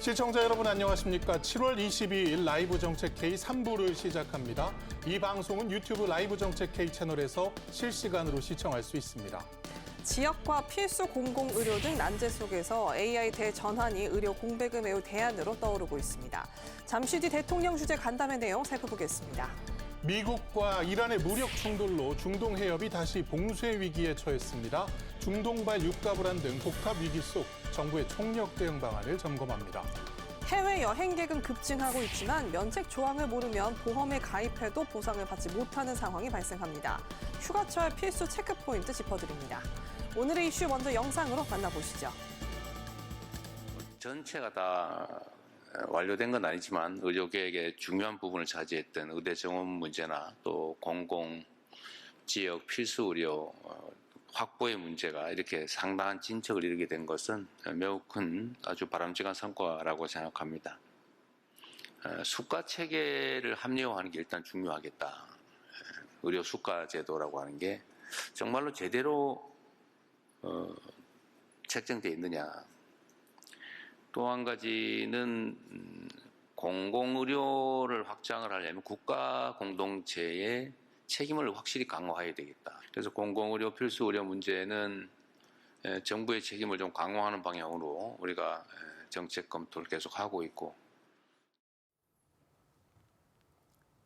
시청자 여러분 안녕하십니까? 7월 22일 라이브 정책 K 3부를 시작합니다. 이 방송은 유튜브 라이브 정책 K 채널에서 실시간으로 시청할 수 있습니다. 지역과 필수 공공의료 등 난제 속에서 AI 대전환이 의료 공백을 메울 대안으로 떠오르고 있습니다. 잠시 뒤 대통령 주재 간담회 내용 살펴보겠습니다. 미국과 이란의 무력 충돌로 중동 해협이 다시 봉쇄 위기에 처했습니다. 중동발 유가 불안 등 복합 위기 속 정부의 총력 대응 방안을 점검합니다. 해외 여행객은 급증하고 있지만 면책 조항을 모르면 보험에 가입해도 보상을 받지 못하는 상황이 발생합니다. 휴가철 필수 체크 포인트 짚어드립니다. 오늘의 이슈 먼저 영상으로 만나보시죠. 전체가 다 완료된 건 아니지만 의료계획의 중요한 부분을 차지했던 의대 정원 문제나 또 공공 지역 필수 의료 확보의 문제가 이렇게 상당한 진척을 이루게 된 것은 매우 큰 아주 바람직한 성과라고 생각합니다. 수가 체계를 합리화하는 게 일단 중요하겠다. 의료 수가 제도라고 하는 게 정말로 제대로 책정되어 있느냐. 또 한 가지는 공공의료를 확장을 하려면 국가 공동체의 책임을 확실히 강화해야 되겠다. 그래서 공공의료 필수 의료 문제는 정부의 책임을 좀 강화하는 방향으로 우리가 정책 검토를 계속하고 있고.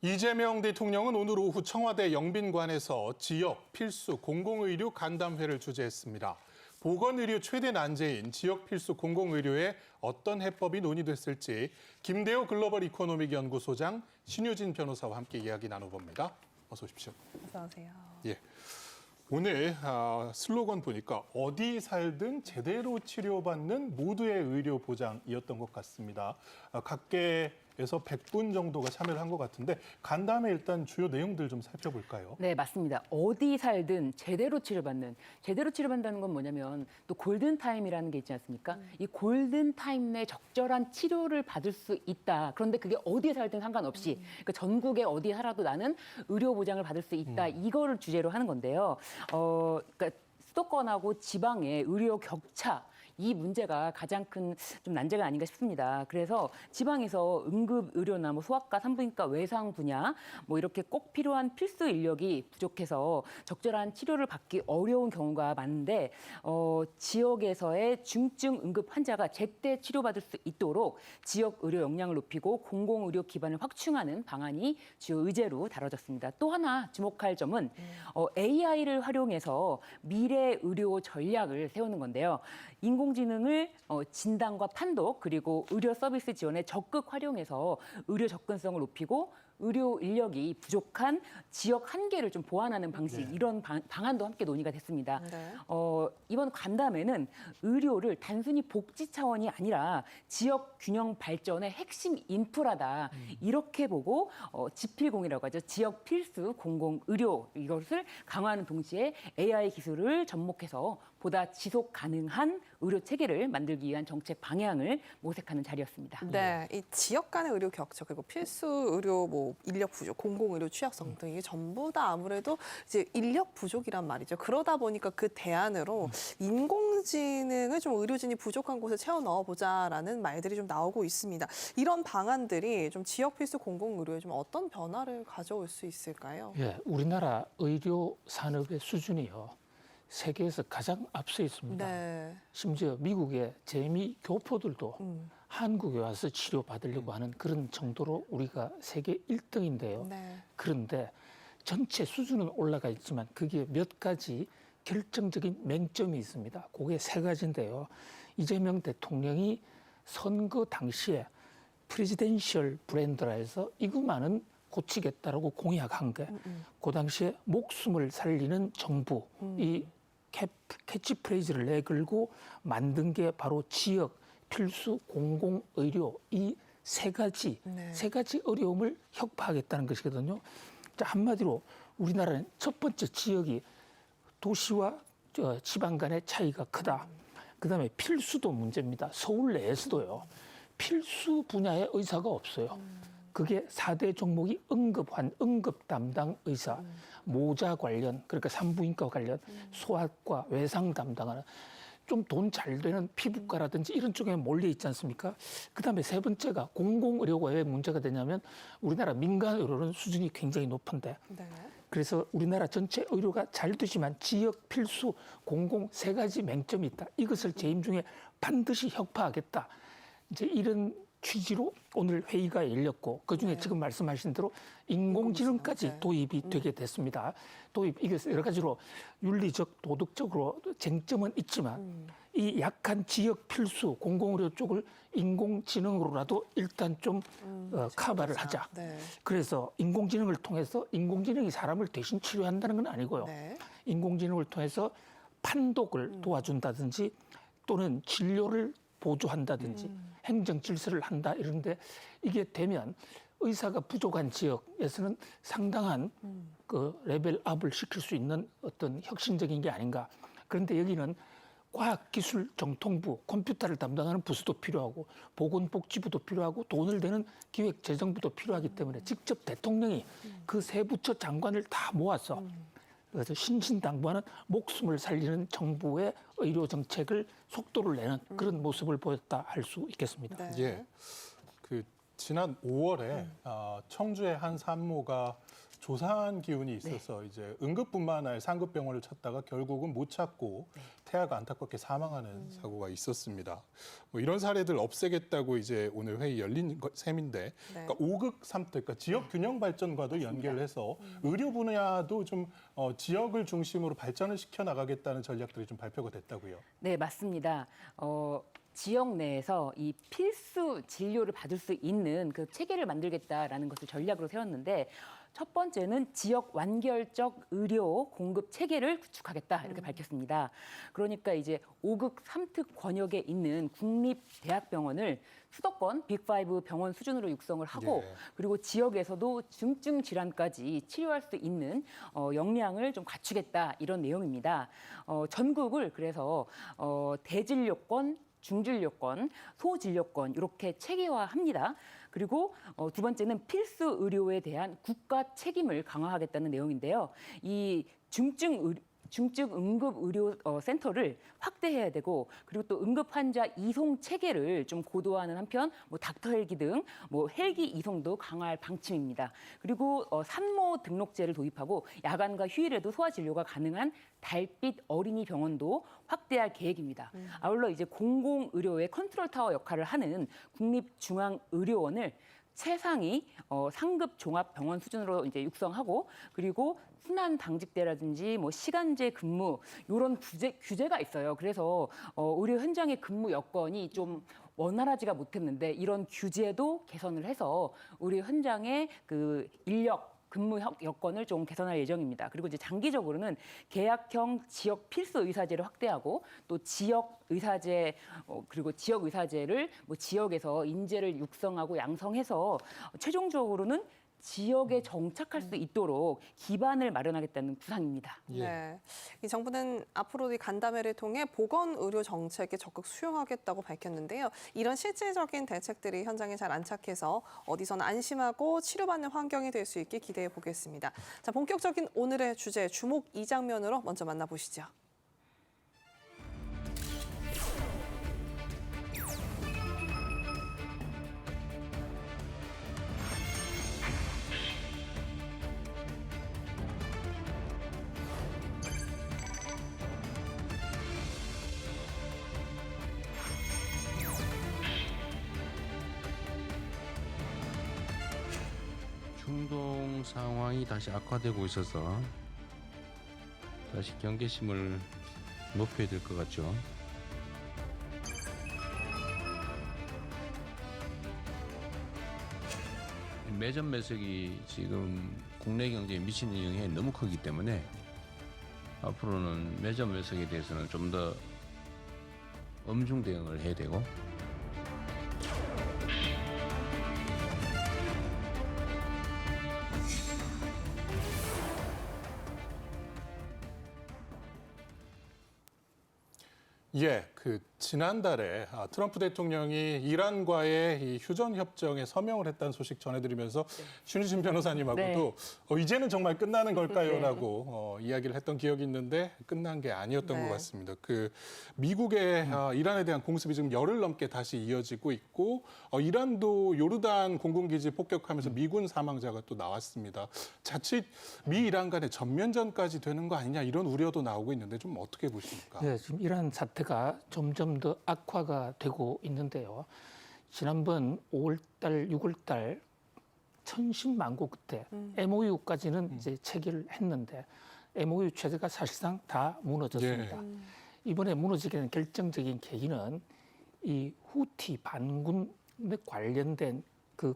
이재명 대통령은 오늘 오후 청와대 영빈관에서 지역 필수 공공의료 간담회를 주재했습니다. 보건의료 최대 난제인 지역 필수 공공의료에 어떤 해법이 논의됐을지 김대호 글로벌 이코노믹 연구소장 신유진 변호사와 함께 이야기 나눠봅니다. 어서 오십시오. 어서 오세요. 예. 오늘 슬로건 보니까 어디 살든 제대로 치료받는 모두의 의료 보장이었던 것 같습니다. 각계에서 100분 정도가 참여를 한 것 같은데 간담회 일단 주요 내용들 좀 살펴볼까요? 네, 맞습니다. 어디 살든 제대로 치료받는다는 건 뭐냐면 또 골든타임이라는 게 있지 않습니까? 이 골든타임 내 적절한 치료를 받을 수 있다. 그런데 그게 어디 살든 상관없이 그러니까 전국에 어디 살아도 나는 의료 보장을 받을 수 있다. 이거를 주제로 하는 건데요. 그러니까 수도권하고 지방의 의료 격차 이 문제가 가장 큰 좀 난제가 아닌가 싶습니다. 그래서 지방에서 응급 의료나 뭐 소아과, 산부인과, 외상 분야 뭐 이렇게 꼭 필요한 필수 인력이 부족해서 적절한 치료를 받기 어려운 경우가 많은데 지역에서의 중증 응급 환자가 제때 치료받을 수 있도록 지역 의료 역량을 높이고 공공 의료 기반을 확충하는 방안이 주요 의제로 다뤄졌습니다. 또 하나 주목할 점은 AI를 활용해서 미래 의료 전략을 세우는 건데요. 인공지능을 진단과 판독 그리고 의료 서비스 지원에 적극 활용해서 의료 접근성을 높이고 의료 인력이 부족한 지역 한계를 좀 보완하는 방식 이런 방안도 함께 논의가 됐습니다. 네. 이번 간담회는 의료를 단순히 복지 차원이 아니라 지역 균형 발전의 핵심 인프라다 이렇게 보고 지필공이라고 하죠. 지역 필수 공공 의료 이것을 강화하는 동시에 AI 기술을 접목해서 보다 지속 가능한 의료 체계를 만들기 위한 정책 방향을 모색하는 자리였습니다. 네, 이 지역 간의 의료 격차 그리고 필수 의료 뭐 인력 부족, 공공 의료 취약성 등 이게 전부 다 아무래도 이제 인력 부족이란 말이죠. 그러다 보니까 그 대안으로 인공지능을 좀 의료진이 부족한 곳에 채워 넣어보자라는 말들이 좀 나오고 있습니다. 이런 방안들이 좀 지역 필수 공공 의료에 좀 어떤 변화를 가져올 수 있을까요? 예, 우리나라 의료 산업의 수준이요. 세계에서 가장 앞서 있습니다. 네. 심지어 미국의 재미 교포들도 한국에 와서 치료받으려고 하는 그런 정도로 우리가 세계 1등인데요. 네. 그런데 전체 수준은 올라가 있지만 그게 몇 가지 결정적인 맹점이 있습니다. 그게 세 가지인데요. 이재명 대통령이 선거 당시에 프레지덴셜 브랜드라 해서 이것만은 고치겠다라고 공약한 게 그 당시에 목숨을 살리는 정부 이 캐치프레이즈를 내걸고 만든 게 바로 지역 필수 공공의료 이 세 가지 어려움을 혁파하겠다는 것이거든요. 자, 한마디로 우리나라는 첫 번째 지역이 도시와 지방 간의 차이가 크다. 그다음에 필수도 문제입니다. 서울 내에서도요. 필수 분야의 의사가 없어요. 그게 4대 종목이 응급 담당 의사, 모자 관련, 그러니까 산부인과 관련, 소아과, 외상 담당하는 좀 돈 잘 되는 피부과라든지 이런 쪽에 몰려 있지 않습니까? 그다음에 세 번째가 공공의료가 왜 문제가 되냐면 우리나라 민간 의료는 수준이 굉장히 높은데 네. 그래서 우리나라 전체 의료가 잘 되지만 지역, 필수, 공공 세 가지 맹점이 있다. 이것을 재임 중에 반드시 혁파하겠다. 이제 이런 취지로 오늘 회의가 열렸고 그중에 네. 지금 말씀하신 대로 인공지능까지 네. 도입이 되게 됐습니다. 이게 여러 가지로 윤리적, 도덕적으로 쟁점은 있지만 이 약한 지역 필수 공공의료 쪽을 인공지능으로라도 일단 좀 커버를 하자. 네. 그래서 인공지능을 통해서 인공지능이 사람을 대신 치료한다는 건 아니고요. 네. 인공지능을 통해서 판독을 도와준다든지 또는 진료를 보조한다든지 행정 질서를 한다 이런데 이게 되면 의사가 부족한 지역에서는 상당한 그 레벨업을 시킬 수 있는 어떤 혁신적인 게 아닌가. 그런데 여기는 과학기술정통부, 컴퓨터를 담당하는 부서도 필요하고 보건복지부도 필요하고 돈을 대는 기획재정부도 필요하기 때문에 직접 대통령이 그 세 부처 장관을 다 모아서 그래서 신신당부하는 목숨을 살리는 정부의 의료 정책을 속도를 내는 그런 모습을 보였다 할 수 있겠습니다. 네. 예. 그 지난 5월에 청주의 한 산모가 조산 기운이 있어서 이제 응급뿐만 아니라 상급병원을 찾다가 결국은 못 찾고 태아가 안타깝게 사망하는 사고가 있었습니다. 뭐 이런 사례들 없애겠다고 이제 오늘 회의 열린 셈인데, 그러니까 5급 3특, 그러니까 지역 균형 발전과도 연결해서 의료 분야도 좀 지역을 중심으로 발전을 시켜 나가겠다는 전략들이 좀 발표가 됐다고요. 네, 맞습니다. 지역 내에서 이 필수 진료를 받을 수 있는 그 체계를 만들겠다라는 것을 전략으로 세웠는데 첫 번째는 지역 완결적 의료 공급 체계를 구축하겠다 이렇게 밝혔습니다. 그러니까 이제 5급 3특 권역에 있는 국립대학병원을 수도권 빅5 병원 수준으로 육성을 하고 예. 그리고 지역에서도 중증 질환까지 치료할 수 있는 역량을 좀 갖추겠다 이런 내용입니다. 전국을 그래서 대진료권 중진료권, 소진료권 이렇게 체계화합니다. 그리고 두 번째는 필수 의료에 대한 국가 책임을 강화하겠다는 내용인데요. 이 중증 응급의료센터를 확대해야 되고 그리고 또 응급 환자 이송 체계를 좀 고도화하는 한편 뭐 닥터 헬기 등 뭐 헬기 이송도 강화할 방침입니다. 그리고 산모 등록제를 도입하고 야간과 휴일에도 소아 진료가 가능한 달빛 어린이 병원도 확대할 계획입니다. 아울러 이제 공공의료의 컨트롤 타워 역할을 하는 국립중앙의료원을 최상위 상급 종합병원 수준으로 이제 육성하고 그리고 순환 당직대라든지 뭐 시간제 근무 이런 규제가 있어요. 그래서 의료 현장의 근무 여건이 좀 원활하지가 못했는데 이런 규제도 개선을 해서 의료 현장의 그 인력 근무 여건을 좀 개선할 예정입니다. 그리고 이제 장기적으로는 계약형 지역 필수 의사제를 확대하고 또 지역 의사제 그리고 지역 의사제를 뭐 지역에서 인재를 육성하고 양성해서 최종적으로는 지역에 정착할 수 있도록 기반을 마련하겠다는 구상입니다. 예. 네. 이 정부는 앞으로 이 간담회를 통해 보건의료 정책에 적극 수용하겠다고 밝혔는데요. 이런 실질적인 대책들이 현장에 잘 안착해서 어디서나 안심하고 치료받는 환경이 될 수 있게 기대해 보겠습니다. 자, 본격적인 오늘의 주제 주목 2장면으로 먼저 만나보시죠. 중동 상황이 다시 악화되고 있어서 다시 경계심을 높여야 될 것 같죠. 매점 매석이 지금 국내 경제에 미치는 영향이 너무 크기 때문에 앞으로는 매점 매석에 대해서는 좀 더 엄중 대응을 해야 되고 예, 그 지난달에 트럼프 대통령이 이란과의 이 휴전 협정에 서명을 했다는 소식 전해드리면서 신유진 변호사님하고도 이제는 정말 끝나는 걸까요라고 이야기를 했던 기억이 있는데 끝난 게 아니었던 것 같습니다. 그 미국의 이란에 대한 공습이 지금 열흘 넘게 다시 이어지고 있고 이란도 요르단 공군기지 폭격하면서 미군 사망자가 또 나왔습니다. 자칫 미 이란 간의 전면전까지 되는 거 아니냐 이런 우려도 나오고 있는데 좀 어떻게 보십니까? 네, 지금 이란 사태가 점점 더 악화가 되고 있는데요. 지난번 5월달, 6월달 1010만고 그때 MOU까지는 이제 체결을 했는데 MOU 체제가 사실상 다 무너졌습니다. 이번에 무너지게 된 결정적인 계기는 이 후티 반군에 관련된 그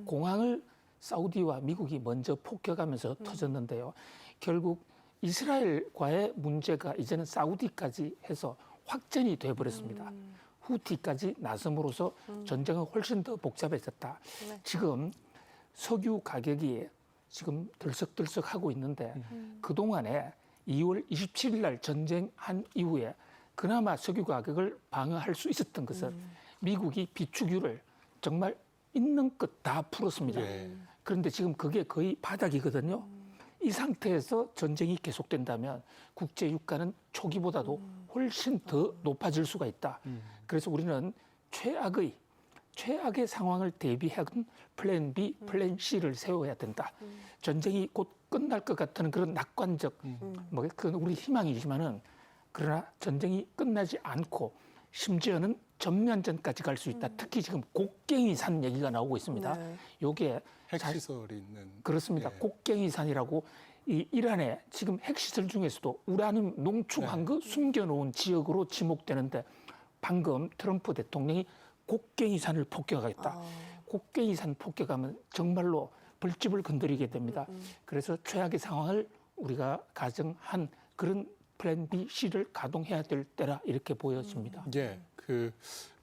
공항을 사우디와 미국이 먼저 폭격하면서 터졌는데요. 결국 이스라엘과의 문제가 이제는 사우디까지 해서 확전이 돼버렸습니다. 후티까지 나섬으로써 전쟁은 훨씬 더 복잡해졌다. 지금 석유 가격이 지금 들썩들썩하고 있는데 그동안에 2월 27일 날 전쟁한 이후에 그나마 석유 가격을 방어할 수 있었던 것은 미국이 비축유를 정말 있는 것 다 풀었습니다. 그런데 지금 그게 거의 바닥이거든요. 이 상태에서 전쟁이 계속된다면 국제 유가는 초기보다도 훨씬 더 높아질 수가 있다. 그래서 우리는 최악의 상황을 대비한 플랜 B, 플랜 C를 세워야 된다. 전쟁이 곧 끝날 것 같은 그런 낙관적, 그건 우리 희망이지만은 그러나 전쟁이 끝나지 않고 심지어는 전면전까지 갈 수 있다. 특히 지금 곡괭이산 얘기가 나오고 있습니다. 요게 핵시설이 있는. 그렇습니다. 곡괭이산이라고 이 이란의 지금 핵시설 중에서도 우라늄 농축한 거 숨겨놓은 지역으로 지목되는데 방금 트럼프 대통령이 곡괭이산을 폭격하겠다. 곡괭이산 폭격하면 정말로 벌집을 건드리게 됩니다. 그래서 최악의 상황을 우리가 가정한 그런 플랜 B, C를 가동해야 될 때라 이렇게 보여집니다. 예, 그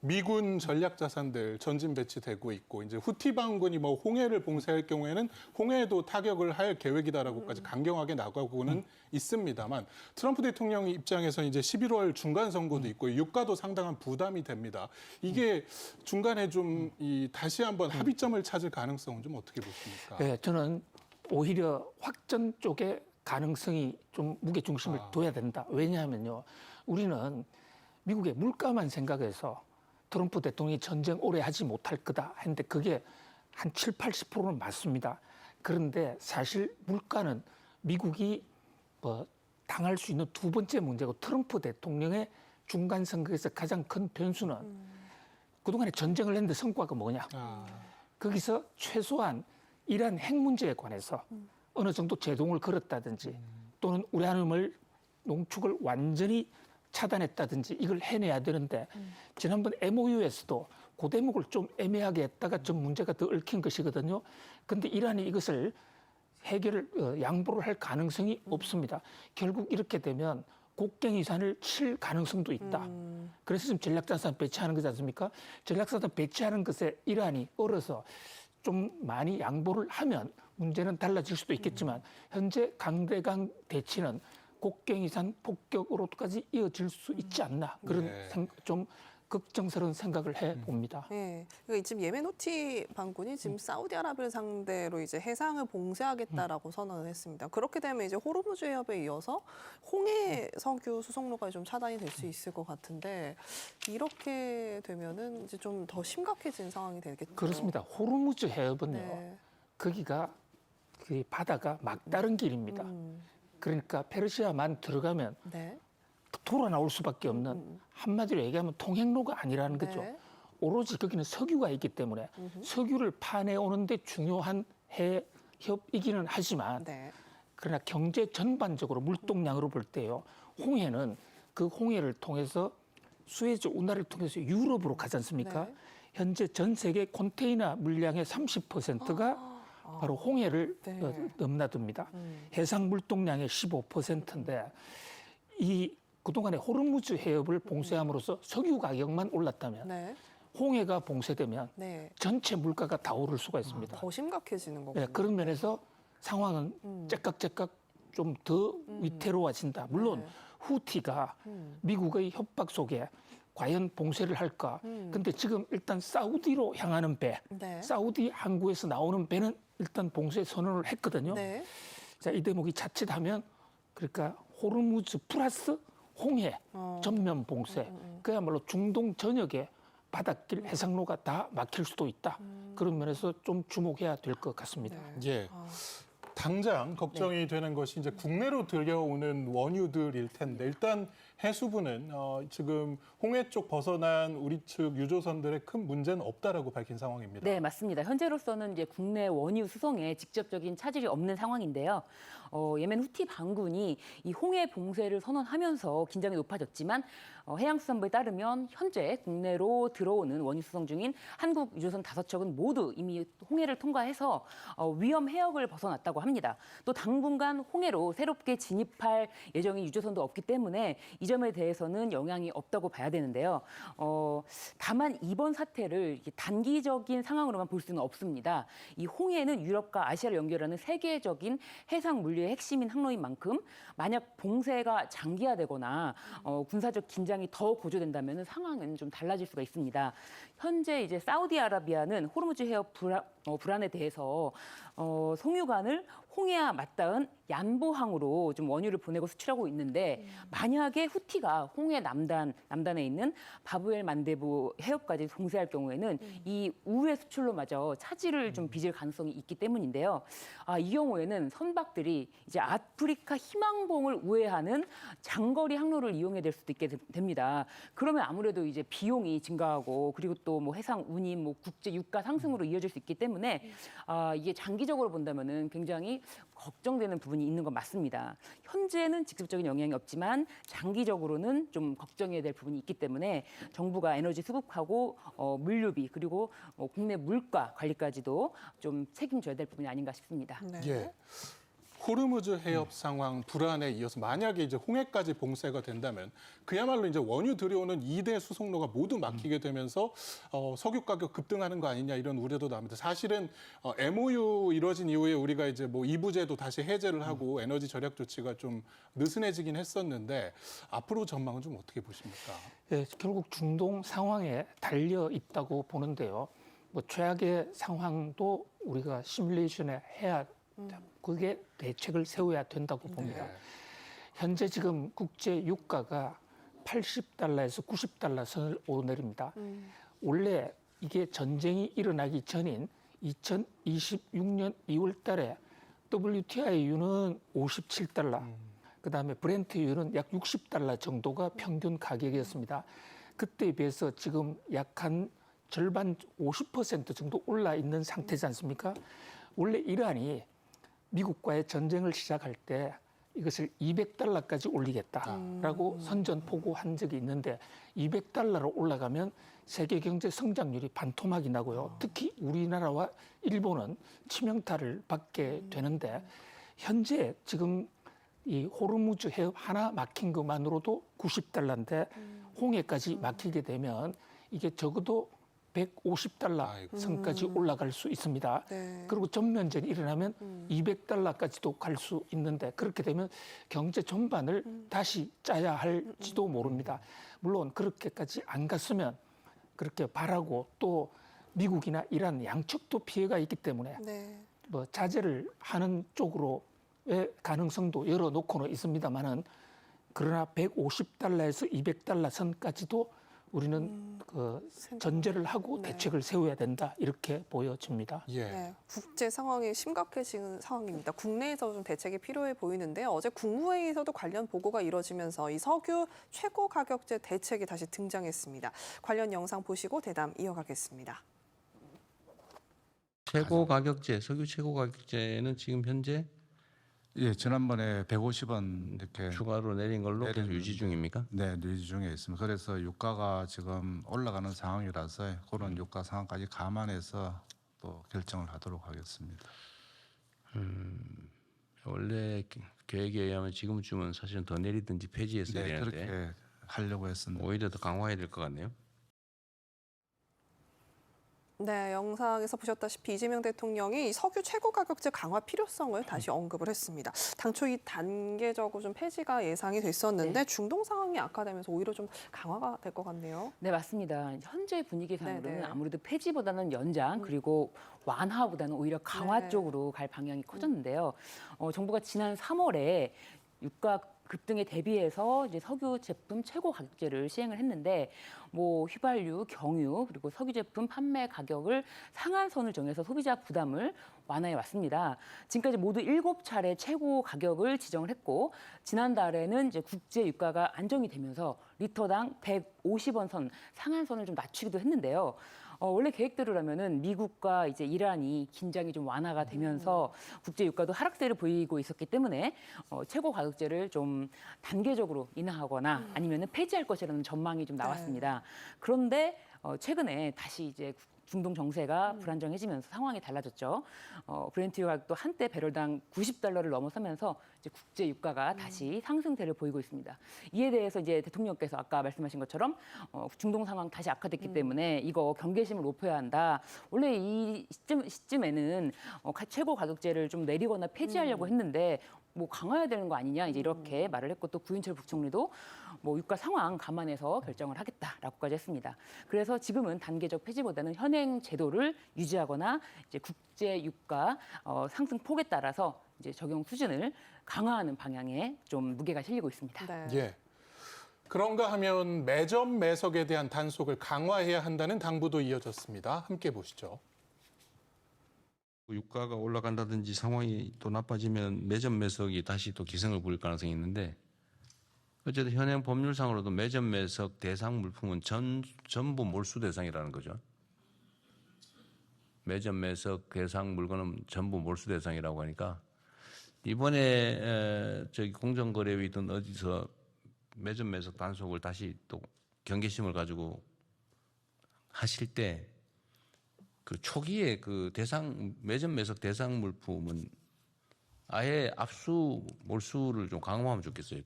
미군 전략 자산들 전진 배치되고 있고 이제 후티 반군이 뭐 홍해를 봉쇄할 경우에는 홍해에도 타격을 할 계획이다라고까지 강경하게 나가고는 있습니다만 트럼프 대통령 입장에서 이제 11월 중간 선거도 있고 유가도 상당한 부담이 됩니다. 이게 중간에 좀 다시 한번 합의점을 찾을 가능성은 좀 어떻게 보십니까? 네, 저는 오히려 확전 쪽에 가능성이 좀 무게 중심을 둬야 된다. 왜냐하면요, 우리는 미국의 물가만 생각해서 트럼프 대통령이 전쟁 오래 하지 못할 거다 했는데 그게 한 7, 80%는 맞습니다. 그런데 사실 물가는 미국이 당할 수 있는 두 번째 문제고 트럼프 대통령의 중간 선거에서 가장 큰 변수는 그동안에 전쟁을 했는데 성과가 뭐냐. 거기서 최소한 이란 핵 문제에 관해서 어느 정도 제동을 걸었다든지 또는 우라늄을 농축을 완전히 차단했다든지 이걸 해내야 되는데 지난번 MOU에서도 그 대목을 좀 애매하게 했다가 좀 문제가 더 얽힌 것이거든요. 그런데 이란이 이것을 해결을 양보를 할 가능성이 없습니다. 결국 이렇게 되면 곡괭이산을 칠 가능성도 있다. 그래서 지금 전략자산 배치하는 거지 않습니까? 전략자산 배치하는 것에 이란이 얼어서 좀 많이 양보를 하면 문제는 달라질 수도 있겠지만 현재 강대강 대치는 곡괭이산 폭격으로까지 이어질 수 있지 않나 그런 좀 걱정스러운 생각을 해봅니다. 네, 그러니까 지금 예멘 후티 반군이 지금 사우디아라비아를 상대로 이제 해상을 봉쇄하겠다라고 선언을 했습니다. 그렇게 되면 이제 호르무즈 해협에 이어서 홍해 석유 수송로가 좀 차단이 될 수 있을 것 같은데 이렇게 되면은 이제 좀 더 심각해진 상황이 되겠죠. 그렇습니다. 호르무즈 해협은요, 거기가 그 바다가 막다른 길입니다. 그러니까 페르시아만 들어가면 돌아 나올 수밖에 없는 한마디로 얘기하면 통행로가 아니라는 거죠. 오로지 거기는 석유가 있기 때문에 석유를 파내오는데 중요한 해협이기는 하지만 그러나 경제 전반적으로 물동량으로 볼 때요. 홍해는 그 홍해를 통해서 수에즈 운하를 통해서 유럽으로 가지 않습니까? 현재 전 세계 컨테이너 물량의 30%가 바로 홍해를 넘나듭니다. 해상 물동량의 15%인데 이 그동안에 호르무즈 해협을 봉쇄함으로써 석유 가격만 올랐다면 홍해가 봉쇄되면 전체 물가가 다 오를 수가 있습니다. 더 심각해지는 거군요. 그런 면에서 상황은 째깍째깍 좀 더 위태로워진다. 물론 후티가 미국의 협박 속에 과연 봉쇄를 할까? 근데 지금 일단 사우디로 향하는 배, 네. 사우디 항구에서 나오는 배는 일단 봉쇄 선언을 했거든요. 네. 자, 이 대목이 자칫하면 그러니까 호르무즈 플러스 홍해 전면 봉쇄, 그야말로 중동 전역에 바닷길 해상로가 다 막힐 수도 있다. 그런 면에서 좀 주목해야 될 것 같습니다. 예. 당장 걱정이 되는 것이 이제 국내로 들여오는 원유들일 텐데 일단 해수부는 지금 홍해 쪽 벗어난 우리 측 유조선들의 큰 문제는 없다라고 밝힌 상황입니다. 네, 맞습니다. 현재로서는 이제 국내 원유 수송에 직접적인 차질이 없는 상황인데요. 예멘 후티 반군이 이 홍해 봉쇄를 선언하면서 긴장이 높아졌지만 해양수산부에 따르면 현재 국내로 들어오는 원유 수송 중인 한국 유조선 5척은 모두 이미 홍해를 통과해서 위험 해역을 벗어났다고 합니다. 또 당분간 홍해로 새롭게 진입할 예정인 유조선도 없기 때문에 이 점에 대해서는 영향이 없다고 봐야 되는데요. 다만 이번 사태를 이렇게 단기적인 상황으로만 볼 수는 없습니다. 이 홍해는 유럽과 아시아를 연결하는 세계적인 해상 물류의 핵심인 항로인 만큼 만약 봉쇄가 장기화되거나 군사적 긴장이 더 고조된다면 상황은 좀 달라질 수가 있습니다. 현재 이제 사우디아라비아는 호르무즈 해협 불안에 대해서 송유관을 홍해와 맞닿은 얀보항으로 좀 원유를 보내고 수출하고 있는데 만약에 후티가 홍해 남단에 있는 바브엘 만데부 해협까지 봉쇄할 경우에는 이 우회 수출로마저 차질을 좀 빚을 가능성이 있기 때문인데요. 이 경우에는 선박들이 이제 아프리카 희망봉을 우회하는 장거리 항로를 이용해야 될 수도 있게 됩니다. 그러면 아무래도 이제 비용이 증가하고 그리고 또 뭐 해상 운임, 뭐 국제 유가 상승으로 이어질 수 있기 때문에 이게 장기적으로 본다면은 굉장히 걱정되는 부분이 있는 건 맞습니다. 현재는 직접적인 영향이 없지만 장기적으로는 좀 걱정해야 될 부분이 있기 때문에 정부가 에너지 수급하고 물류비 그리고 국내 물가 관리까지도 좀 책임져야 될 부분이 아닌가 싶습니다. 네. 예. 호르무즈 해협 상황 불안에 이어서 만약에 이제 홍해까지 봉쇄가 된다면 그야말로 이제 원유 들여오는 2대 수송로가 모두 막히게 되면서 석유 가격 급등하는 거 아니냐 이런 우려도 나옵니다. 사실은 MOU 이루어진 이후에 우리가 이제 뭐 이부제도 다시 해제를 하고 에너지 절약 조치가 좀 느슨해지긴 했었는데 앞으로 전망은 좀 어떻게 보십니까? 예, 결국 중동 상황에 달려 있다고 보는데요. 뭐 최악의 상황도 우리가 시뮬레이션에 해야 그게 대책을 세워야 된다고 봅니다. 네. 현재 지금 국제 유가가 80달러에서 90달러 선을 오르내립니다. 원래 이게 전쟁이 일어나기 전인 2026년 2월 달에 WTI유는 57달러, 그다음에 브렌트유는 약 60달러 정도가 평균 가격이었습니다. 그때에 비해서 지금 약 한 절반 50% 정도 올라 있는 상태지 않습니까? 원래 이란이 미국과의 전쟁을 시작할 때 이것을 200달러까지 올리겠다라고 선전포고한 적이 있는데 200달러로 올라가면 세계 경제 성장률이 반토막이 나고요. 특히 우리나라와 일본은 치명타를 받게 되는데 현재 지금 이 호르무즈 해협 하나 막힌 것만으로도 90달러인데 홍해까지 막히게 되면 이게 적어도 150달러 아이고. 선까지 올라갈 수 있습니다. 네. 그리고 전면전이 일어나면 200달러까지도 갈 수 있는데 그렇게 되면 경제 전반을 다시 짜야 할지도 모릅니다. 물론 그렇게까지 안 갔으면 그렇게 바라고 또 미국이나 이란 양측도 피해가 있기 때문에 네. 뭐 자제를 하는 쪽으로의 가능성도 열어놓고는 있습니다만은 그러나 150달러에서 200달러 선까지도 우리는 그 전제를 하고 대책을 세워야 된다 이렇게 보여집니다. 예. 네, 국제 상황이 심각해지는 상황입니다. 국내에서 좀 대책이 필요해 보이는데 어제 국무회의에서도 관련 보고가 이뤄지면서 이 석유 최고 가격제 대책이 다시 등장했습니다. 관련 영상 보시고 대담 이어가겠습니다. 최고 가격제, 석유 최고 가격제는 지금 현재 예, 지난번에 150원 이렇게 추가로 내린 걸로 계속 내린- 유지 중입니까? 네, 유지 중에 있습니다. 그래서 유가가 지금 올라가는 상황이라서 그런 유가 상황까지 감안해서 또 결정을 하도록 하겠습니다. 원래 계획에 의하면 지금쯤은 사실은 더 내리든지 폐지했어야 네, 되는데 그렇게 하려고 했습니다. 오히려 더 강화해야 될 것 같네요. 네, 영상에서 보셨다시피 이재명 대통령이 이 석유 최고 가격제 강화 필요성을 다시 언급을 했습니다. 당초 이 단계적으로 좀 폐지가 예상이 됐었는데 중동 상황이 악화되면서 오히려 좀 강화가 될 것 같네요. 네, 맞습니다. 현재 분위기상으로는 네네. 아무래도 폐지보다는 연장 그리고 완화보다는 오히려 강화 네. 쪽으로 갈 방향이 커졌는데요. 정부가 지난 3월에 유가 급등에 대비해서 이제 석유 제품 최고 가격제를 시행을 했는데 뭐 휘발유, 경유 그리고 석유 제품 판매 가격을 상한선을 정해서 소비자 부담을 완화해 왔습니다. 지금까지 모두 7차례 최고 가격을 지정을 했고 지난달에는 이제 국제 유가가 안정이 되면서 리터당 150원 선 상한선을 좀 낮추기도 했는데요. 원래 계획대로라면은 미국과 이제 이란이 긴장이 좀 완화가 되면서 국제 유가도 하락세를 보이고 있었기 때문에 최고 가격제를 좀 단계적으로 인하하거나 아니면은 폐지할 것이라는 전망이 좀 나왔습니다. 그런데 최근에 다시 이제 중동 정세가 불안정해지면서 상황이 달라졌죠. 브렌트 가격도 한때 배럴당 $90를 넘어서면서 이제 국제 유가가 다시 상승세를 보이고 있습니다. 이에 대해서 이제 대통령께서 아까 말씀하신 것처럼 중동 상황 다시 악화됐기 때문에 이거 경계심을 높여야 한다. 원래 이 시점에는 최고 가격제를 좀 내리거나 폐지하려고 했는데 뭐 강화해야 되는 거 아니냐 이제 이렇게 말을 했고 또 구인철 부총리도 뭐 유가 상황 감안해서 결정을 하겠다라고까지 했습니다. 그래서 지금은 단계적 폐지보다는 현행 제도를 유지하거나 이제 국제 유가 상승 폭에 따라서 이제 적용 수준을 강화하는 방향에 좀 무게가 실리고 있습니다. 네. 예. 그런가 하면 매점 매석에 대한 단속을 강화해야 한다는 당부도 이어졌습니다. 함께 보시죠. 유가가 올라간다든지 상황이 또 나빠지면 매점 매석이 다시 또 기승을 부릴 가능성이 있는데 어쨌든 현행 법률상으로도 매점 매석 대상 물품은 전부 몰수 대상이라는 거죠. 매점 매석 대상 물건은 전부 몰수 대상이라고 하니까 이번에 저기 공정거래위든 어디서 매점 매석 단속을 다시 또 경계심을 가지고 하실 때 그 초기에 그 매점 매석 대상 물품은 아예 압수 몰수를 좀 강화하면 좋겠어요.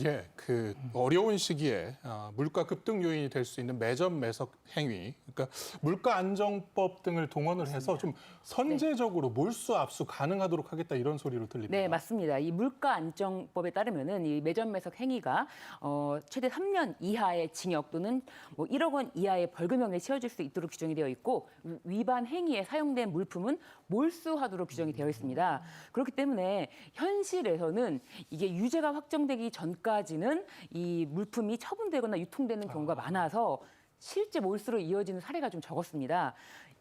예, 그 어려운 시기에 물가 급등 요인이 될 수 있는 매점 매석 행위, 그러니까 물가 안정법 등을 동원을 해서 좀 선제적으로 몰수 압수 가능하도록 하겠다 이런 소리로 들립니다. 네, 맞습니다. 이 물가 안정법에 따르면은 이 매점 매석 행위가 최대 3년 이하의 징역 또는 뭐 1억 원 이하의 벌금형에 치여질 수 있도록 규정이 되어 있고 위반 행위에 사용된 물품은 몰수하도록 규정이 되어 있습니다. 그렇기 때문에 현실에서는 이게 유죄가 확정되기 전까지는 이 물품이 처분되거나 유통되는 경우가 많아서 실제 몰수로 이어지는 사례가 좀 적었습니다.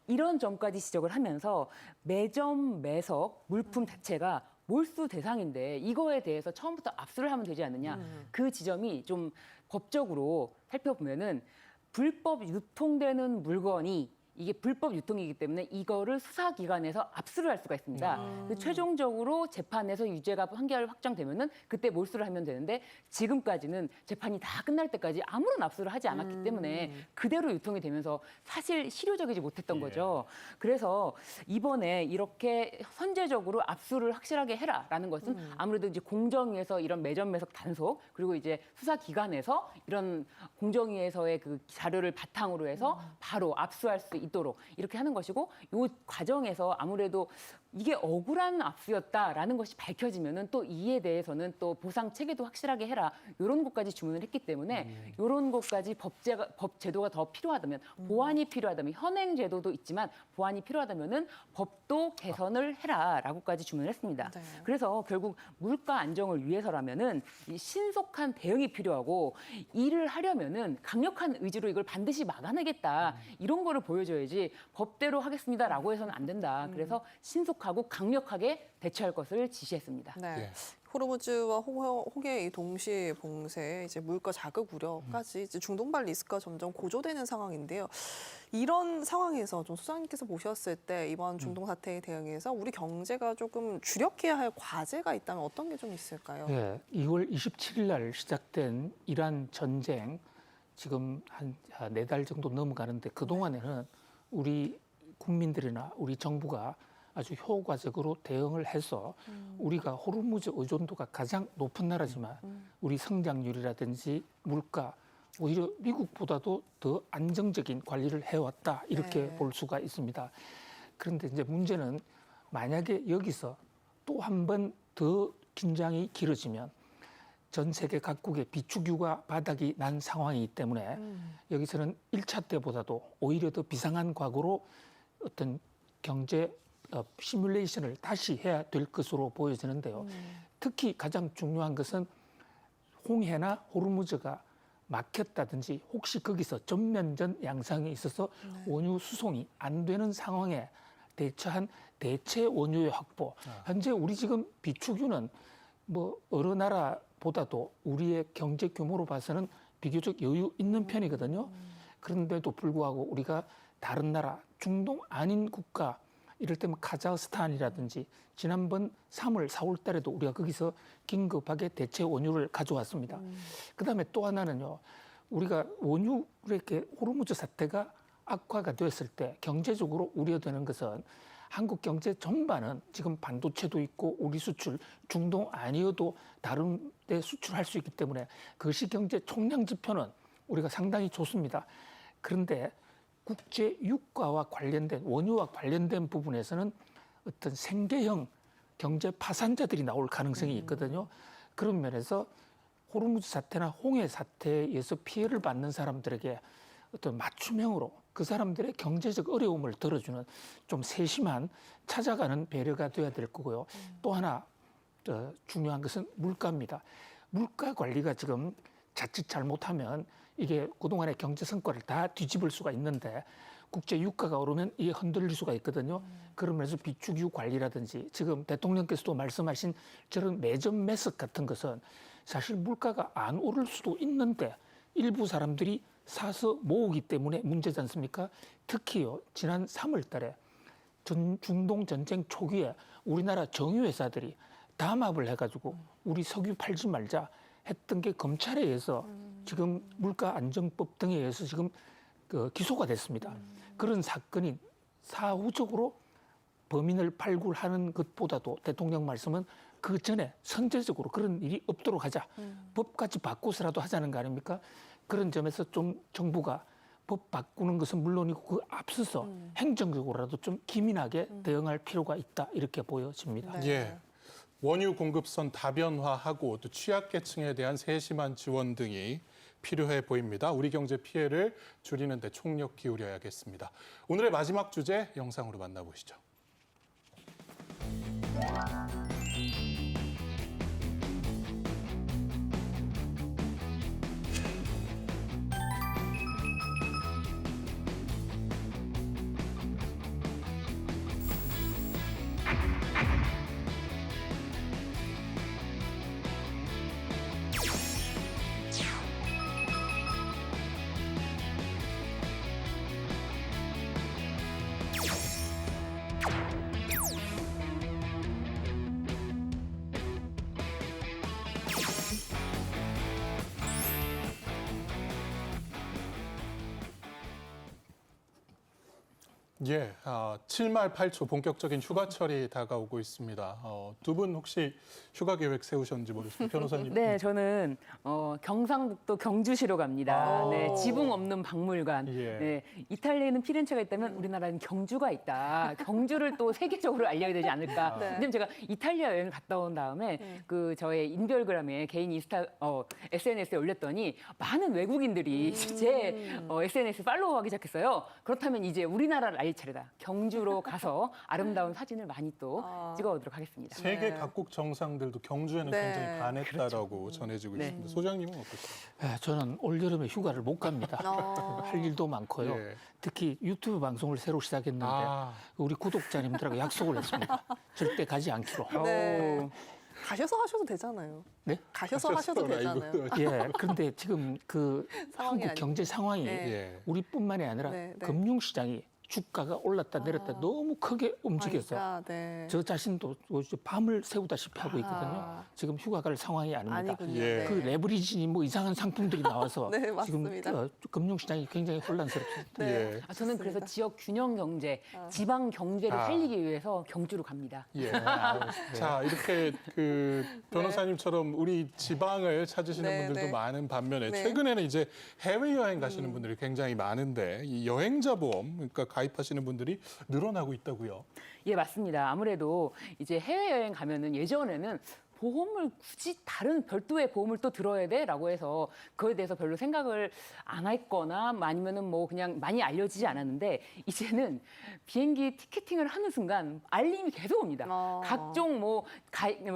이런 점까지 지적을 하면서 매점 매석 물품 자체가 몰수 대상인데 이거에 대해서 처음부터 압수를 하면 되지 않느냐. 그 지점이 좀 법적으로 살펴보면은 불법 유통되는 물건이 이게 불법 유통이기 때문에 이거를 수사기관에서 압수를 할 수가 있습니다. 최종적으로 재판에서 유죄가 판결 확정되면은 그때 몰수를 하면 되는데 지금까지는 재판이 다 끝날 때까지 아무런 압수를 하지 않았기 때문에 그대로 유통이 되면서 사실 실효적이지 못했던 거죠. 그래서 이번에 이렇게 선제적으로 압수를 확실하게 해라라는 것은 아무래도 이제 공정위에서 이런 매점 매석 단속 그리고 이제 수사기관에서 이런 공정위에서의 그 자료를 바탕으로 해서 바로 압수할 수 있도록 이렇게 하는 것이고 이 과정에서 아무래도 이게 억울한 압수였다라는 것이 밝혀지면은 또 이에 대해서는 또 보상 체계도 확실하게 해라 이런 것까지 주문을 했기 때문에 이런 것까지 법 제도가 더 필요하다면 보완이 필요하다면 현행 제도도 있지만 보완이 필요하다면은 법도 개선을 해라라고까지 주문을 했습니다. 네. 그래서 결국 물가 안정을 위해서라면은 이 신속한 대응이 필요하고 일을 하려면은 강력한 의지로 이걸 반드시 막아내겠다 이런 거를 보여줘야지 법대로 하겠습니다라고 해서는 안 된다. 그래서 신속하고 강력하게 대처할 것을 지시했습니다. 네. 예. 호르무즈와 홍해의 동시 봉쇄, 이제 물가 자극 우려까지 이제 중동발 리스크가 점점 고조되는 상황인데요. 이런 상황에서 좀 소장님께서 보셨을 때 이번 중동 사태에 대응해서 우리 경제가 조금 주력해야 할 과제가 있다면 어떤 게 좀 있을까요? 네, 2월 27일 날 시작된 이란 전쟁 지금 한 4달 정도 넘어가는데 그동안에는 우리 국민들이나 우리 정부가 아주 효과적으로 대응을 해서 우리가 호르무즈 의존도가 가장 높은 나라지만 우리 성장률이라든지 물가 오히려 미국보다도 더 안정적인 관리를 해왔다 이렇게 네. 볼 수가 있습니다. 그런데 이제 문제는 만약에 여기서 또 한 번 더 긴장이 길어지면 전 세계 각국의 비축유가 바닥이 난 상황이기 때문에 여기서는 1차 때보다도 오히려 더 비상한 과거로 어떤 경제 시뮬레이션을 다시 해야 될 것으로 보여지는데요. 특히 가장 중요한 것은 홍해나 호르무즈가 막혔다든지 혹시 거기서 전면전 양상이 있어서 원유 수송이 안 되는 상황에 대처한 대체 원유의 확보. 현재 우리 지금 비축유는 뭐 어느 나라보다도 우리의 경제 규모로 봐서는 비교적 여유 있는 편이거든요. 그런데도 불구하고 우리가 다른 나라, 중동 아닌 국가, 이를테면 카자흐스탄이라든지 지난번 3월, 4월 달에도 우리가 거기서 긴급하게 대체 원유를 가져왔습니다. 그다음에 또 하나는요. 우리가 원유 이렇게 호르무즈 사태가 악화가 되었을 때 경제적으로 우려되는 것은 한국 경제 전반은 지금 반도체도 있고 우리 수출 중동 아니어도 다른 데 수출할 수 있기 때문에 거시 경제 총량 지표는 우리가 상당히 좋습니다. 그런데 국제 유가와 관련된 원유와 관련된 부분에서는 어떤 생계형 경제 파산자들이 나올 가능성이 있거든요. 그런 면에서 호르무즈 사태나 홍해 사태에 의해서 피해를 받는 사람들에게 어떤 맞춤형으로 그 사람들의 경제적 어려움을 덜어주는 좀 세심한 찾아가는 배려가 돼야 될 거고요. 또 하나 중요한 것은 물가입니다. 물가 관리가 지금 자칫 잘못하면 이게 그동안의 경제 성과를 다 뒤집을 수가 있는데 국제 유가가 오르면 이게 흔들릴 수가 있거든요. 그러면서 비축유 관리라든지 지금 대통령께서도 말씀하신 저런 매점 매석 같은 것은 사실 물가가 안 오를 수도 있는데 일부 사람들이 사서 모으기 때문에 문제지 않습니까? 특히요, 지난 3월 달에 중동 전쟁 초기에 우리나라 정유회사들이 담합을 해가지고 우리 석유 팔지 말자 했던 게 검찰에 의해서 지금 물가안정법 등에 의해서 지금 기소가 됐습니다. 그런 사건이 사후적으로 범인을 발굴하는 것보다도 대통령 말씀은 그 전에 선제적으로 그런 일이 없도록 하자. 법까지 바꿔서라도 하자는 거 아닙니까? 그런 점에서 좀 정부가 법 바꾸는 것은 물론이고 그 앞서서 행정적으로라도 좀 기민하게 대응할 필요가 있다 이렇게 보여집니다. 네. 예. 원유 공급선 다변화하고 또 취약계층에 대한 세심한 지원 등이 필요해 보입니다. 우리 경제 피해를 줄이는 데 총력 기울여야겠습니다. 오늘의 마지막 주제 영상으로 만나보시죠. 예, 7말 8초 본격적인 휴가철이 다가오고 있습니다. 두 분 혹시 휴가 계획 세우셨는지 모르겠습니다. 변호사님. 네, 저는 경상북도 경주시로 갑니다. 아. 네, 지붕 없는 박물관. 예. 네, 이탈리아에는 피렌체가 있다면 우리나라는 경주가 있다. 경주를 또 세계적으로 알려야 되지 않을까. 네. 왜냐면 제가 이탈리아 여행을 갔다 온 다음에 그 저의 인별그램에 개인 SNS에 올렸더니 많은 외국인들이 제 SNS 팔로우하기 시작했어요. 그렇다면 이제 우리나라를 알릴 차례다. 경주로 가서 아름다운 사진을 많이 또 찍어오도록 하겠습니다. 세계 네. 각국 정상들도 경주에는 네. 굉장히 반했다라고 전해지고 네. 있습니다. 소장님은 어떠세요? 저는 올여름에 휴가를 못 갑니다. 할 일도 많고요. 예. 특히 유튜브 방송을 새로 시작했는데 아. 우리 구독자님들하고 약속을 했습니다. 절대 가지 않기로. 네. 오. 가셔서 하셔도 되잖아요. 네? 가셔서 하셔도 되잖아요. 예. 그런데 지금 그 상황이 한국 경제 상황이 네. 예. 우리뿐만이 아니라 네, 네. 금융시장이 주가가 올랐다 내렸다 너무 크게 움직여서 아이가, 네. 저 자신도 밤을 새우다시피 하고 있거든요. 아. 지금 휴가 갈 상황이 아닙니다. 아니군요. 예. 네. 그 레버리지 뭐 이상한 상품들이 나와서 네, 지금 맞습니다. 금융시장이 굉장히 혼란스럽습니다. 네. 예. 저는 그래서 맞습니다. 지역 균형 경제, 지방 경제를 아. 살리기 위해서 경주로 갑니다. 예. 자, 이렇게 그 변호사님처럼 우리 지방을 찾으시는 네, 분들도 네. 많은 반면에 네. 최근에는 이제 해외여행 가시는 분들이 굉장히 많은데 이 여행자 보험, 그러니까 가입하시는 분들이 늘어나고 있다고요. 예, 맞습니다. 아무래도 이제 해외여행 가면은 예전에는 보험을 굳이 다른 별도의 보험을 또 들어야 돼라고 해서 그거에 대해서 별로 생각을 안 했거나 아니면은 뭐 그냥 많이 알려지지 않았는데 이제는 비행기 티켓팅을 하는 순간 알림이 계속 옵니다. 각종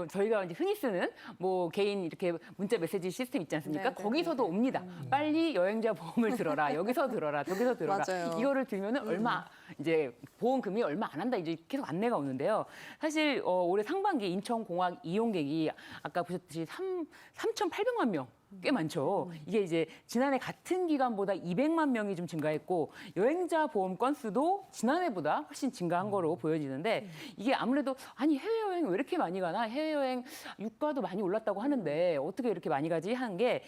저희가 이제 흔히 쓰는 뭐 개인 이렇게 문자 메시지 시스템 있지 않습니까? 네, 네, 거기서도 네, 네. 옵니다. 빨리 여행자 보험을 들어라. 여기서 들어라. 저기서 들어라. 맞아요. 이거를 들면은 얼마 이제 보험금이 얼마 안 한다 이제 계속 안내가 오는데요. 사실 올해 상반기 인천공항 이용객이 아까 보셨듯이 3,800만 명. 꽤 많죠. 이게 이제 지난해 같은 기간보다 200만 명이 좀 증가했고 여행자 보험 건수도 지난해보다 훨씬 증가한 거로 보여지는데 이게 아무래도 아니 해외여행 왜 이렇게 많이 가나 해외여행 유가도 많이 올랐다고 하는데 어떻게 이렇게 많이 가지 하는 게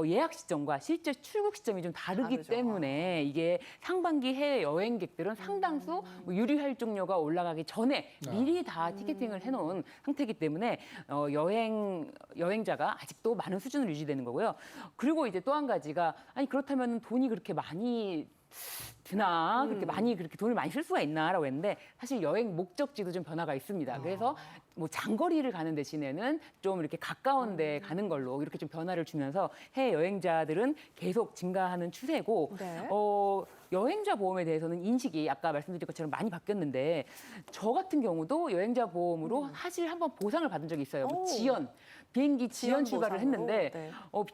예약 시점과 실제 출국 시점이 좀 다르기 다르죠. 때문에 이게 상반기 해외 여행객들은 상당수 뭐 유류 할증료가 올라가기 전에 미리 다 티켓팅을 해놓은 상태이기 때문에 여행자가 아직도 많은 수준을 유지되는 거고요. 그리고 이제 또 한 가지가 아니 그렇다면 돈이 그렇게 많이 드나 그렇게 돈을 많이 쓸 수가 있나라고 했는데 사실 여행 목적지도 좀 변화가 있습니다. 그래서 뭐 장거리를 가는 대신에는 좀 이렇게 가까운 데 가는 걸로 이렇게 좀 변화를 주면서 해외 여행자들은 계속 증가하는 추세고 네. 여행자 보험에 대해서는 인식이 아까 말씀드린 것처럼 많이 바뀌었는데 저 같은 경우도 여행자 보험으로 사실 한번 보상을 받은 적이 있어요. 뭐 오. 비행기 지연 출발을 보상으로? 했는데 네.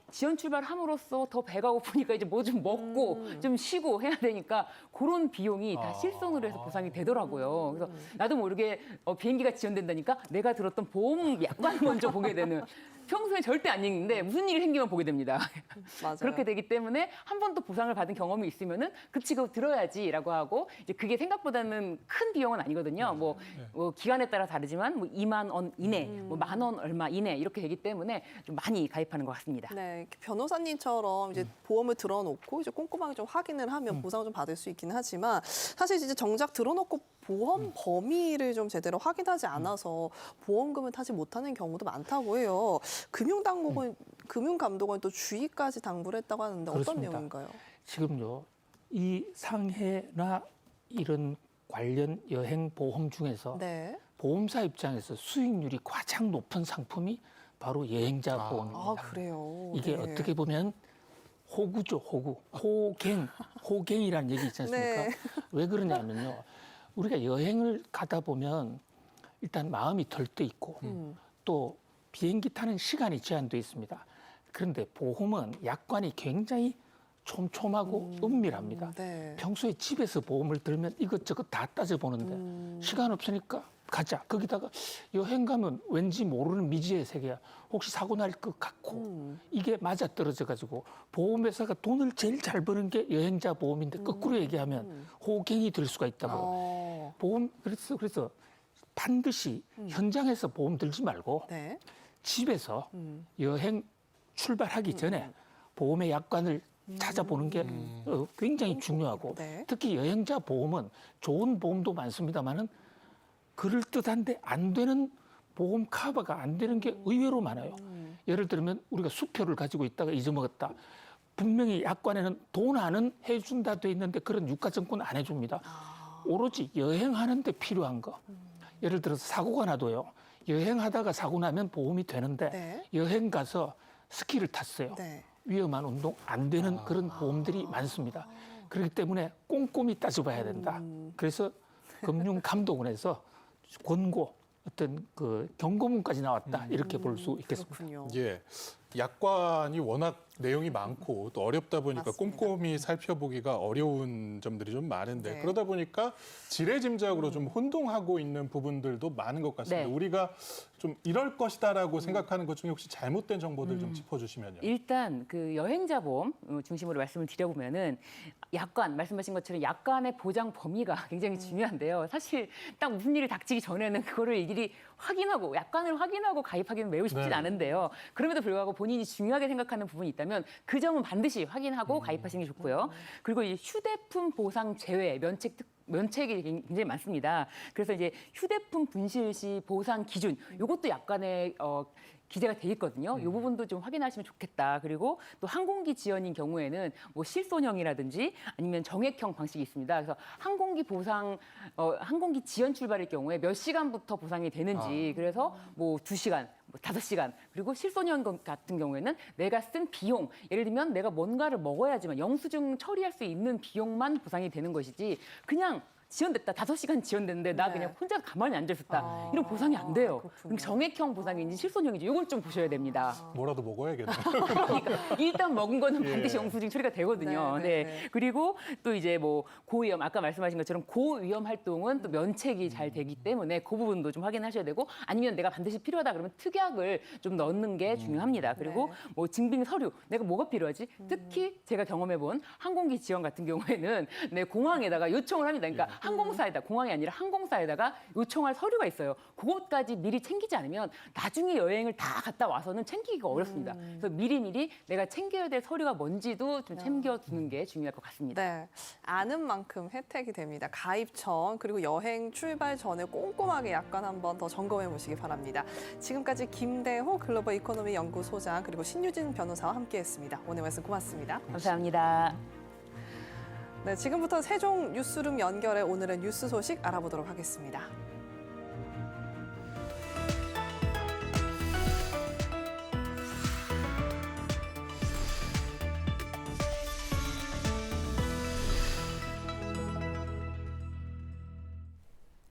지연 출발함으로써 더 배가 고프니까 이제 뭐 좀 먹고 좀 쉬고 해야 되니까 그런 비용이 다 실손으로 해서 보상이 되더라고요. 그래서 나도 모르게 비행기가 지연된다니까 내가 들었던 보험 약관을 먼저 보게 되는 평소에 절대 안 읽는데 무슨 일이 생기면 보게 됩니다. 맞아요. 그렇게 되기 때문에 한 번 또 보상을 받은 경험이 있으면은 그치 그거 들어야지라고 하고 이제 그게 생각보다는 큰 비용은 아니거든요. 뭐 기간에 따라 다르지만 뭐 2만 원 이내, 뭐 10,000원 얼마 이내 이렇게 되기 때문에 좀 많이 가입하는 것 같습니다. 네, 이렇게 변호사님처럼 이제 보험을 들어놓고 이제 꼼꼼하게 좀 확인을 하면 보상을 좀 받을 수 있긴 하지만 사실 이제 정작 들어놓고 보험 범위를 좀 제대로 확인하지 않아서 보험금을 타지 못하는 경우도 많다고 해요. 금융감독원 또 주의까지 당부를 했다고 하는데 어떤 그렇습니다. 내용인가요? 지금요, 이 상해나 이런 관련 여행 보험 중에서 네. 보험사 입장에서 수익률이 가장 높은 상품이 바로 여행자 보험입니다. 아, 그래요. 이게 네. 어떻게 보면 호구죠, 호구. 호갱이라는 얘기 있지 않습니까? 네. 왜 그러냐면요. 우리가 여행을 가다 보면 일단 마음이 덜 때 있고 또 비행기 타는 시간이 제한돼 있습니다. 그런데 보험은 약관이 굉장히 촘촘하고 은밀합니다. 네. 평소에 집에서 보험을 들면 이것저것 다 따져보는데 시간 없으니까 가자. 거기다가 여행 가면 왠지 모르는 미지의 세계야. 혹시 사고 날 것 같고 이게 맞아떨어져가지고 보험회사가 돈을 제일 잘 버는 게 여행자 보험인데 거꾸로 얘기하면 호갱이 될 수가 있다고. 보험 그래서 반드시 현장에서 보험 들지 말고 네. 집에서 여행 출발하기 전에 보험의 약관을 찾아보는 게 굉장히 중요하고 네. 특히 여행자 보험은 좋은 보험도 많습니다만은 그럴듯한데 안 되는 보험 커버가 안 되는 게 의외로 많아요. 예를 들면 우리가 수표를 가지고 있다가 잊어먹었다. 분명히 약관에는 돈 안은 해준다 돼 있는데 그런 유가증권 안 해줍니다. 오로지 여행하는데 필요한 거. 예를 들어서 사고가 나도요. 여행하다가 사고 나면 보험이 되는데 네. 여행 가서 스키를 탔어요. 네. 위험한 운동 안 되는 그런 보험들이 많습니다. 그렇기 때문에 꼼꼼히 따져봐야 된다. 그래서 금융감독원에서 권고 어떤 그 경고문까지 나왔다 이렇게 볼 수 있겠습니다. 그렇군요. 예. 약관이 워낙 내용이 많고 또 어렵다 보니까 맞습니다. 꼼꼼히 살펴보기가 어려운 점들이 좀 많은데 네. 그러다 보니까 지레짐작으로 좀 혼동하고 있는 부분들도 많은 것 같습니다. 네. 우리가 좀 이럴 것이다라고 생각하는 것 중에 혹시 잘못된 정보들 좀 짚어주시면요. 일단 그 여행자 보험 중심으로 말씀을 드려보면은 약관 말씀하신 것처럼 약관의 보장 범위가 굉장히 중요한데요. 사실 딱 무슨 일이 닥치기 전에는 그거를 일일이 확인하고 약관을 확인하고 가입하기는 매우 쉽진 네. 않은데요. 그럼에도 불구하고 본인이 중요하게 생각하는 부분이 있다면 그 점은 반드시 확인하고 가입하시는 게 좋고요. 그리고 이 휴대폰 보상 제외 면책이 굉장히 많습니다. 그래서 이제 휴대폰 분실 시 보상 기준 이것도 약간의 기재가 돼 있거든요. 이 부분도 좀 확인하시면 좋겠다. 그리고 또 항공기 지연인 경우에는 뭐 실손형이라든지 아니면 정액형 방식이 있습니다. 그래서 항공기 지연 출발일 경우에 몇 시간부터 보상이 되는지 그래서 뭐 2시간, 뭐 5시간 그리고 실손형 같은 경우에는 내가 쓴 비용 예를 들면 내가 뭔가를 먹어야지만 영수증 처리할 수 있는 비용만 보상이 되는 것이지 그냥 지연됐다. 5시간 지연됐는데 나 네. 그냥 혼자 가만히 앉아 있었다. 이런 보상이 안 돼요. 그렇군요. 정액형 보상인지 실손형인지 이걸 좀 보셔야 됩니다. 뭐라도 먹어야겠네요. 그러니까 일단 먹은 거는 예. 반드시 영수증 처리가 되거든요. 네, 네, 네, 네. 그리고 또 이제 뭐 고위험 아까 말씀하신 것처럼 고위험 활동은 또 면책이 잘 되기 때문에 그 부분도 좀 확인하셔야 되고 아니면 내가 반드시 필요하다 그러면 특약을 좀 넣는 게 중요합니다. 그리고 네. 뭐 증빙 서류 내가 뭐가 필요하지? 특히 제가 경험해본 항공기 지원 같은 경우에는 네, 공항에다가 요청을 합니다. 그러니까 항공사에다 공항이 아니라 항공사에다가 요청할 서류가 있어요. 그것까지 미리 챙기지 않으면 나중에 여행을 다 갔다 와서는 챙기기가 어렵습니다. 그래서 미리미리 내가 챙겨야 될 서류가 뭔지도 좀 챙겨두는 게 중요할 것 같습니다. 네, 아는 만큼 혜택이 됩니다. 가입 전 그리고 여행 출발 전에 꼼꼼하게 약관 한번 더 점검해 보시기 바랍니다. 지금까지 김대호 글로벌 이코노미 연구소장 그리고 신유진 변호사와 함께했습니다. 오늘 말씀 고맙습니다. 감사합니다. 네, 지금부터 세종 뉴스룸 연결해 오늘의 뉴스 소식 알아보도록 하겠습니다.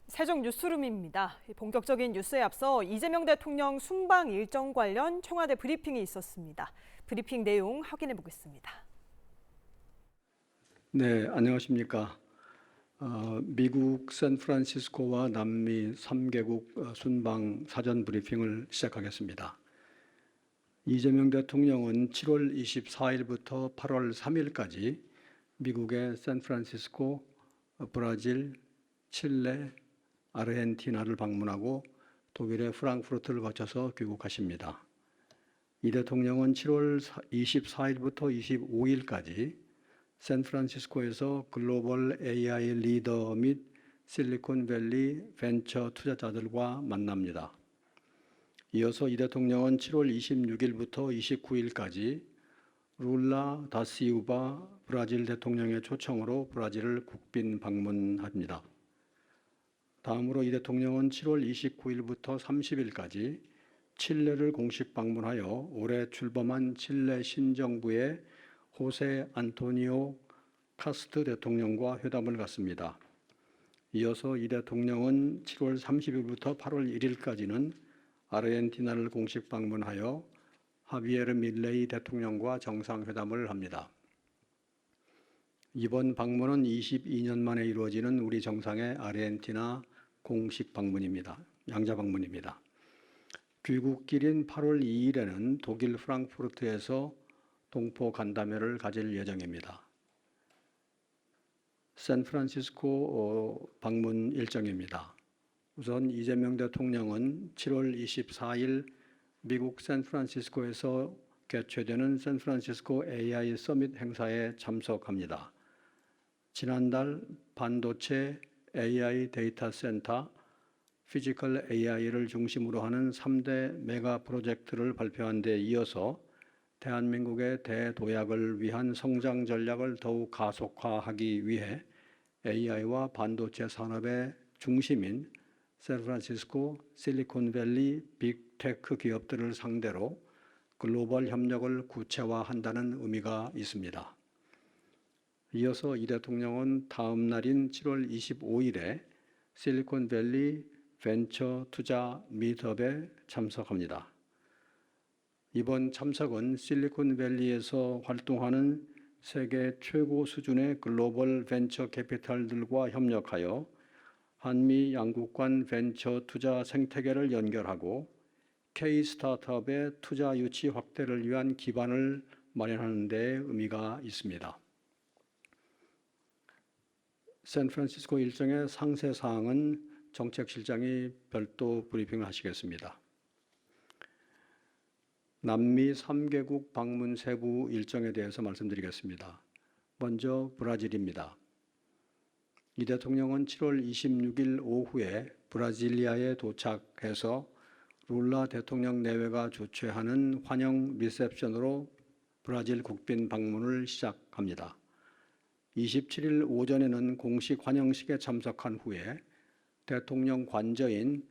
세종 뉴스룸입니다. 본격적인 뉴스에 앞서 이재명 대통령 순방 일정 관련 청와대 브리핑이 있었습니다. 브리핑 내용 확인해 보겠습니다. 네, 안녕하십니까. 미국 샌프란시스코와 남미 3개국 순방 사전 브리핑을 시작하겠습니다. 이재명 대통령은 7월 24일부터 8월 3일까지 미국의 샌프란시스코, 브라질, 칠레, 아르헨티나를 방문하고 독일의 프랑크푸르트를 거쳐서 귀국하십니다. 이 대통령은 7월 24일부터 25일까지 샌프란시스코에서 글로벌 AI 리더 및 실리콘밸리 벤처 투자자들과 만납니다. 이어서 이 대통령은 7월 26일부터 29일까지 룰라 다시우바 브라질 대통령의 초청으로 브라질을 국빈 방문합니다. 다음으로 이 대통령은 7월 29일부터 30일까지 칠레를 공식 방문하여 올해 출범한 칠레 신정부의 호세 안토니오 카스트 대통령과 회담을 갖습니다. 이어서 이 대통령은 7월 30일부터 8월 1일까지는 아르헨티나를 공식 방문하여 하비에르 밀레이 대통령과 정상회담을 합니다. 이번 방문은 22년 만에 이루어지는 우리 정상의 아르헨티나 공식 방문입니다. 양자 방문입니다. 귀국길인 8월 2일에는 독일 프랑크푸르트에서 동포 간담회를 가질 예정입니다. 샌프란시스코 방문 일정입니다. 우선 이재명 대통령은 7월 24일 미국 샌프란시스코에서 개최되는 샌프란시스코 AI 서밋 행사에 참석합니다. 지난달 반도체 AI 데이터 센터, 피지컬 AI를 중심으로 하는 3대 메가 프로젝트를 발표한 데 이어서 대한민국의 대도약을 위한 성장 전략을 더욱 가속화하기 위해 AI와 반도체 산업의 중심인 샌프란시스코 실리콘밸리 빅테크 기업들을 상대로 글로벌 협력을 구체화한다는 의미가 있습니다. 이어서 이 대통령은 다음 날인 7월 25일에 실리콘밸리 벤처 투자 미트업에 참석합니다. 이번 참석은 실리콘밸리에서 활동하는 세계 최고 수준의 글로벌 벤처 캐피탈들과 협력하여 한미 양국 간 벤처 투자 생태계를 연결하고 K 스타트업의 투자 유치 확대를 위한 기반을 마련하는 데 의미가 있습니다. 샌프란시스코 일정의 상세 사항은 정책실장이 별도 브리핑을 하시겠습니다. 남미 3개국 방문 세부 일정에 대해서 말씀드리겠습니다. 먼저 브라질입니다. 이 대통령은 7월 26일 오후에 브라질리아에 도착해서 룰라 대통령 내외가 주최하는 환영 리셉션으로 브라질 국빈 방문을 시작합니다. 27일 오전에는 공식 환영식에 참석한 후에 대통령 관저인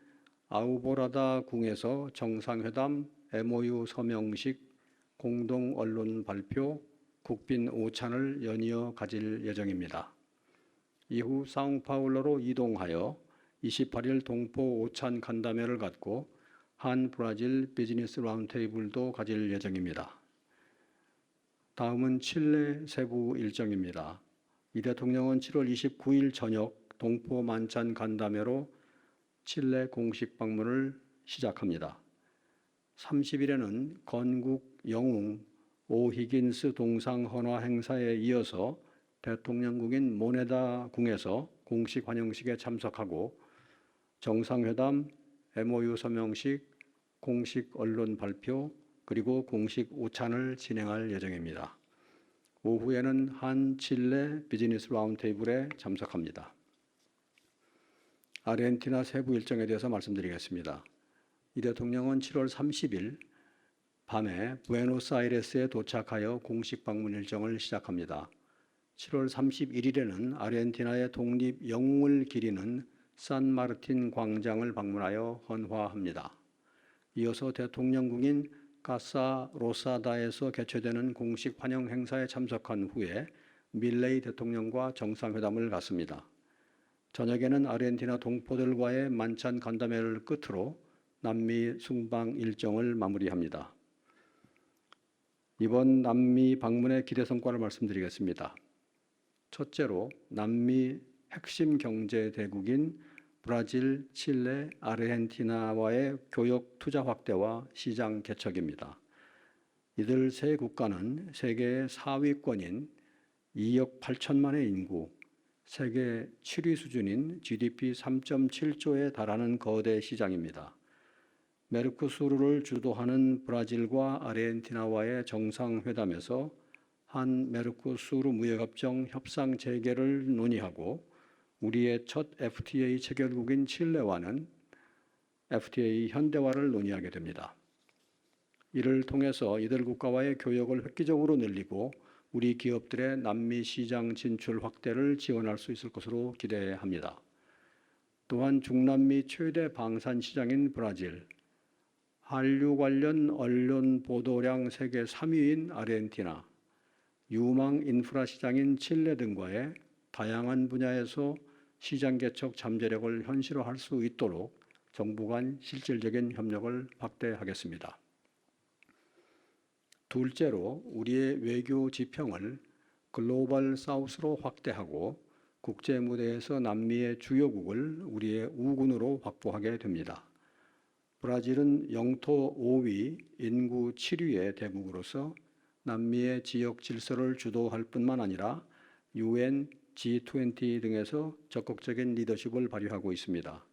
아우보라다 궁에서 정상회담, MOU 서명식, 공동 언론 발표, 국빈 오찬을 연이어 가질 예정입니다. 이후 사우파울로로 이동하여 28일 동포 오찬 간담회를 갖고 한 브라질 비즈니스 라운드테이블도 가질 예정입니다. 다음은 칠레 세부 일정입니다. 이 대통령은 7월 29일 저녁 동포 만찬 간담회로 칠레 공식 방문을 시작합니다. 30일에는 건국 영웅 오히긴스 동상 헌화 행사에 이어서 대통령궁인 모네다 궁에서 공식 환영식에 참석하고 정상회담, MOU 서명식, 공식 언론 발표, 그리고 공식 오찬을 진행할 예정입니다. 오후에는 한 칠레 비즈니스 라운드테이블에 참석합니다. 아르헨티나 세부 일정에 대해서 말씀드리겠습니다. 이 대통령은 7월 30일 밤에 부에노스아이레스에 도착하여 공식 방문 일정을 시작합니다. 7월 31일에는 아르헨티나의 독립 영웅을 기리는 산마르틴 광장을 방문하여 헌화합니다. 이어서 대통령궁인 카사 로사다에서 개최되는 공식 환영 행사에 참석한 후에 밀레이 대통령과 정상회담을 갖습니다. 저녁에는 아르헨티나 동포들과의 만찬 간담회를 끝으로 남미 순방 일정을 마무리합니다. 이번 남미 방문의 기대 성과를 말씀드리겠습니다. 첫째로 남미 핵심 경제 대국인 브라질, 칠레, 아르헨티나와의 교역 투자 확대와 시장 개척입니다. 이들 세 국가는 세계 4위권인 2억 8천만의 인구, 세계 7위 수준인 GDP 3.7조에 달하는 거대 시장입니다. 메르코수르를 주도하는 브라질과 아르헨티나와의 정상회담에서 한 메르코수르 무역협정 협상 재개를 논의하고 우리의 첫 FTA 체결국인 칠레와는 FTA 현대화를 논의하게 됩니다. 이를 통해서 이들 국가와의 교역을 획기적으로 늘리고 우리 기업들의 남미 시장 진출 확대를 지원할 수 있을 것으로 기대합니다. 또한 중남미 최대 방산 시장인 브라질, 한류 관련 언론 보도량 세계 3위인 아르헨티나, 유망 인프라 시장인 칠레 등과의 다양한 분야에서 시장 개척 잠재력을 현실화할 수 있도록 정부 간 실질적인 협력을 확대하겠습니다. 둘째로 우리의 외교 지평을 글로벌 사우스로 확대하고 국제 무대에서 남미의 주요국을 우리의 우군으로 확보하게 됩니다. 브라질은 영토 5위, 인구 7위의 대국으로서 남미의 지역 질서를 주도할 뿐만 아니라 UN, G20 등에서 적극적인 리더십을 발휘하고 있습니다.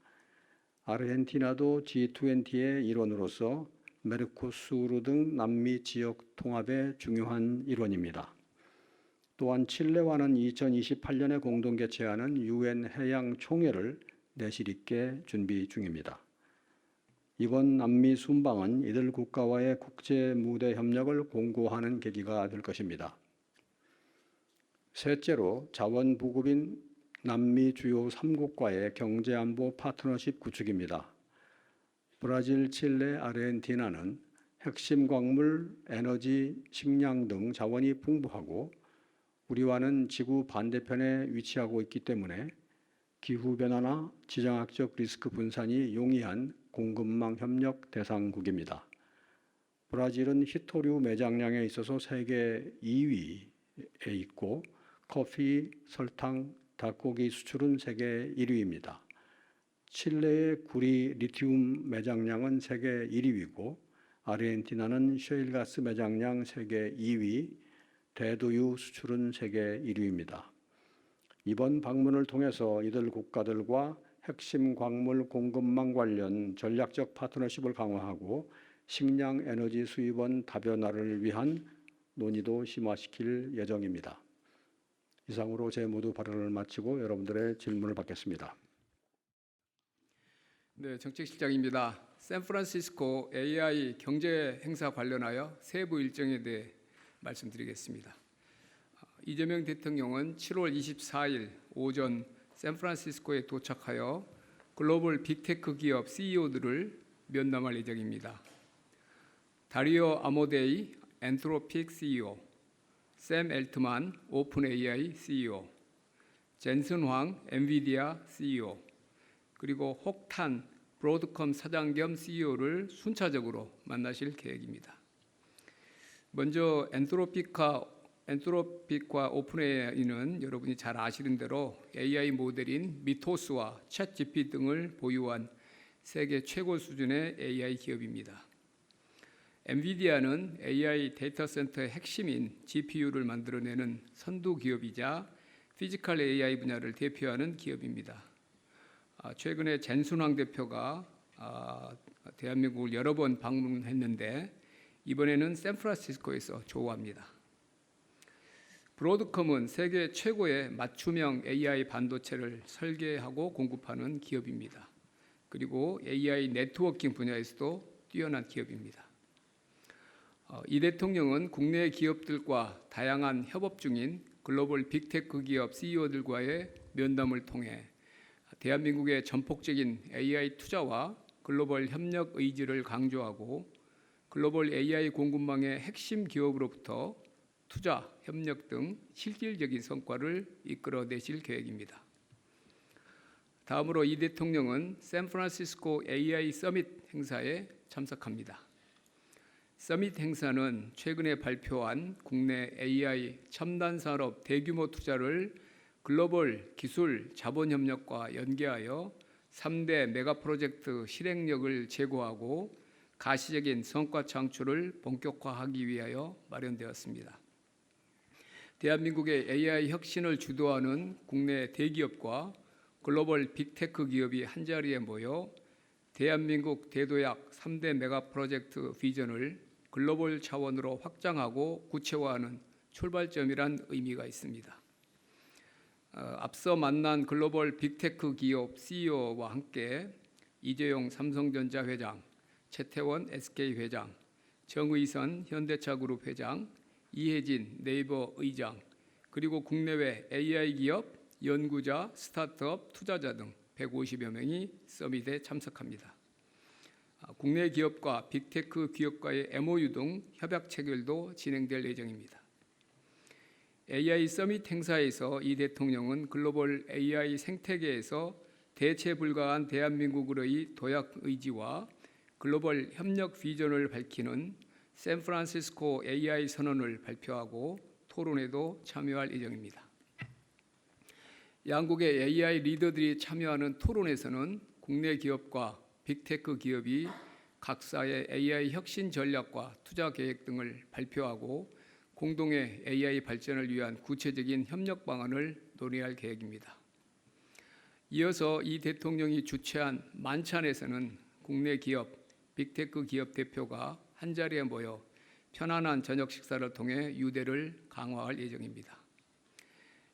아르헨티나도 G20의 일원으로서 메르코수르 등 남미 지역 통합의 중요한 일원입니다. 또한 칠레와는 2028년에 공동 개최하는 UN 해양 총회를 내실 있게 준비 중입니다. 이번 남미 순방은 이들 국가와의 국제 무대 협력을 공고하는 계기가 될 것입니다. 셋째로 자원 부국인 남미 주요 3국과의 경제안보 파트너십 구축입니다. 브라질, 칠레, 아르헨티나는 핵심 광물, 에너지, 식량 등 자원이 풍부하고 우리와는 지구 반대편에 위치하고 있기 때문에 기후변화나 지정학적 리스크 분산이 용이한 공급망 협력 대상국입니다. 브라질은 히토류 매장량에 있어서 세계 2위에 있고 커피, 설탕, 닭고기 수출은 세계 1위입니다. 칠레의 구리 리튬 매장량은 세계 1위이고 아르헨티나는 셰일가스 매장량 세계 2위, 대두유 수출은 세계 1위입니다. 이번 방문을 통해서 이들 국가들과 핵심 광물 공급망 관련 전략적 파트너십을 강화하고 식량 에너지 수입원 다변화를 위한 논의도 심화시킬 예정입니다. 이상으로 제 모두 발언을 마치고 여러분들의 질문을 받겠습니다. 네, 정책실장입니다. 샌프란시스코 AI 경제 행사 관련하여 세부 일정에 대해 말씀드리겠습니다. 이재명 대통령은 7월 24일 오전 샌프란시스코에 도착하여 글로벌 빅테크 기업 CEO들을 면담할 예정입니다. 다리오 아모데이 엔트로픽 CEO, 샘 엘트만 오픈 AI CEO, 젠슨 황 엔비디아 CEO, 그리고 혹탄 브로드컴 사장 겸 CEO를 순차적으로 만나실 계획입니다. 먼저 엔트로픽과 오픈 AI는 여러분이 잘 아시는 대로 AI 모델인 미토스와 챗GPT 등을 보유한 세계 최고 수준의 AI 기업입니다. 엔비디아는 AI 데이터 센터의 핵심인 GPU를 만들어내는 선두 기업이자 피지컬 AI 분야를 대표하는 기업입니다. 최근에 젠순황 대표가 대한민국을 여러 번 방문했는데 이번에는 샌프란시스코에서 조우합니다. 브로드컴은 세계 최고의 맞춤형 AI 반도체를 설계하고 공급하는 기업입니다. 그리고 AI 네트워킹 분야에서도 뛰어난 기업입니다. 이 대통령은 국내 기업들과 다양한 협업 중인 글로벌 빅테크 기업 CEO들과의 면담을 통해 대한민국의 전폭적인 AI 투자와 글로벌 협력 의지를 강조하고 글로벌 AI 공급망의 핵심 기업으로부터 투자, 협력 등 실질적인 성과를 이끌어내실 계획입니다. 다음으로 이 대통령은 샌프란시스코 AI 서밋 행사에 참석합니다. 서밋 행사는 최근에 발표한 국내 AI 첨단 산업 대규모 투자를 글로벌 기술 자본 협력과 연계하여 3대 메가 프로젝트 실행력을 제고하고 가시적인 성과 창출을 본격화하기 위하여 마련되었습니다. 대한민국의 AI 혁신을 주도하는 국내 대기업과 글로벌 빅테크 기업이 한자리에 모여 대한민국 대도약 3대 메가 프로젝트 비전을 글로벌 차원으로 확장하고 구체화하는 출발점이란 의미가 있습니다. 앞서 만난 글로벌 빅테크 기업 CEO와 함께 이재용 삼성전자 회장, 최태원 SK 회장, 정의선 현대차그룹 회장, 이혜진 네이버 의장, 그리고 국내외 AI 기업, 연구자, 스타트업, 투자자 등 150여 명이 서밋에 참석합니다. 국내 기업과 빅테크 기업과의 MOU 등 협약 체결도 진행될 예정입니다. AI 서밋 행사에서 이 대통령은 글로벌 AI 생태계에서 대체 불가한 대한민국으로의 도약 의지와 글로벌 협력 비전을 밝히는 샌프란시스코 AI 선언을 발표하고 토론회도 참여할 예정입니다. 양국의 AI 리더들이 참여하는 토론에서는 국내 기업과 빅테크 기업이 각사의 AI 혁신 전략과 투자 계획 등을 발표하고 공동의 AI 발전을 위한 구체적인 협력 방안을 논의할 계획입니다. 이어서 이 대통령이 주최한 만찬에서는 국내 기업, 빅테크 기업 대표가 한자리에 모여 편안한 저녁 식사를 통해 유대를 강화할 예정입니다.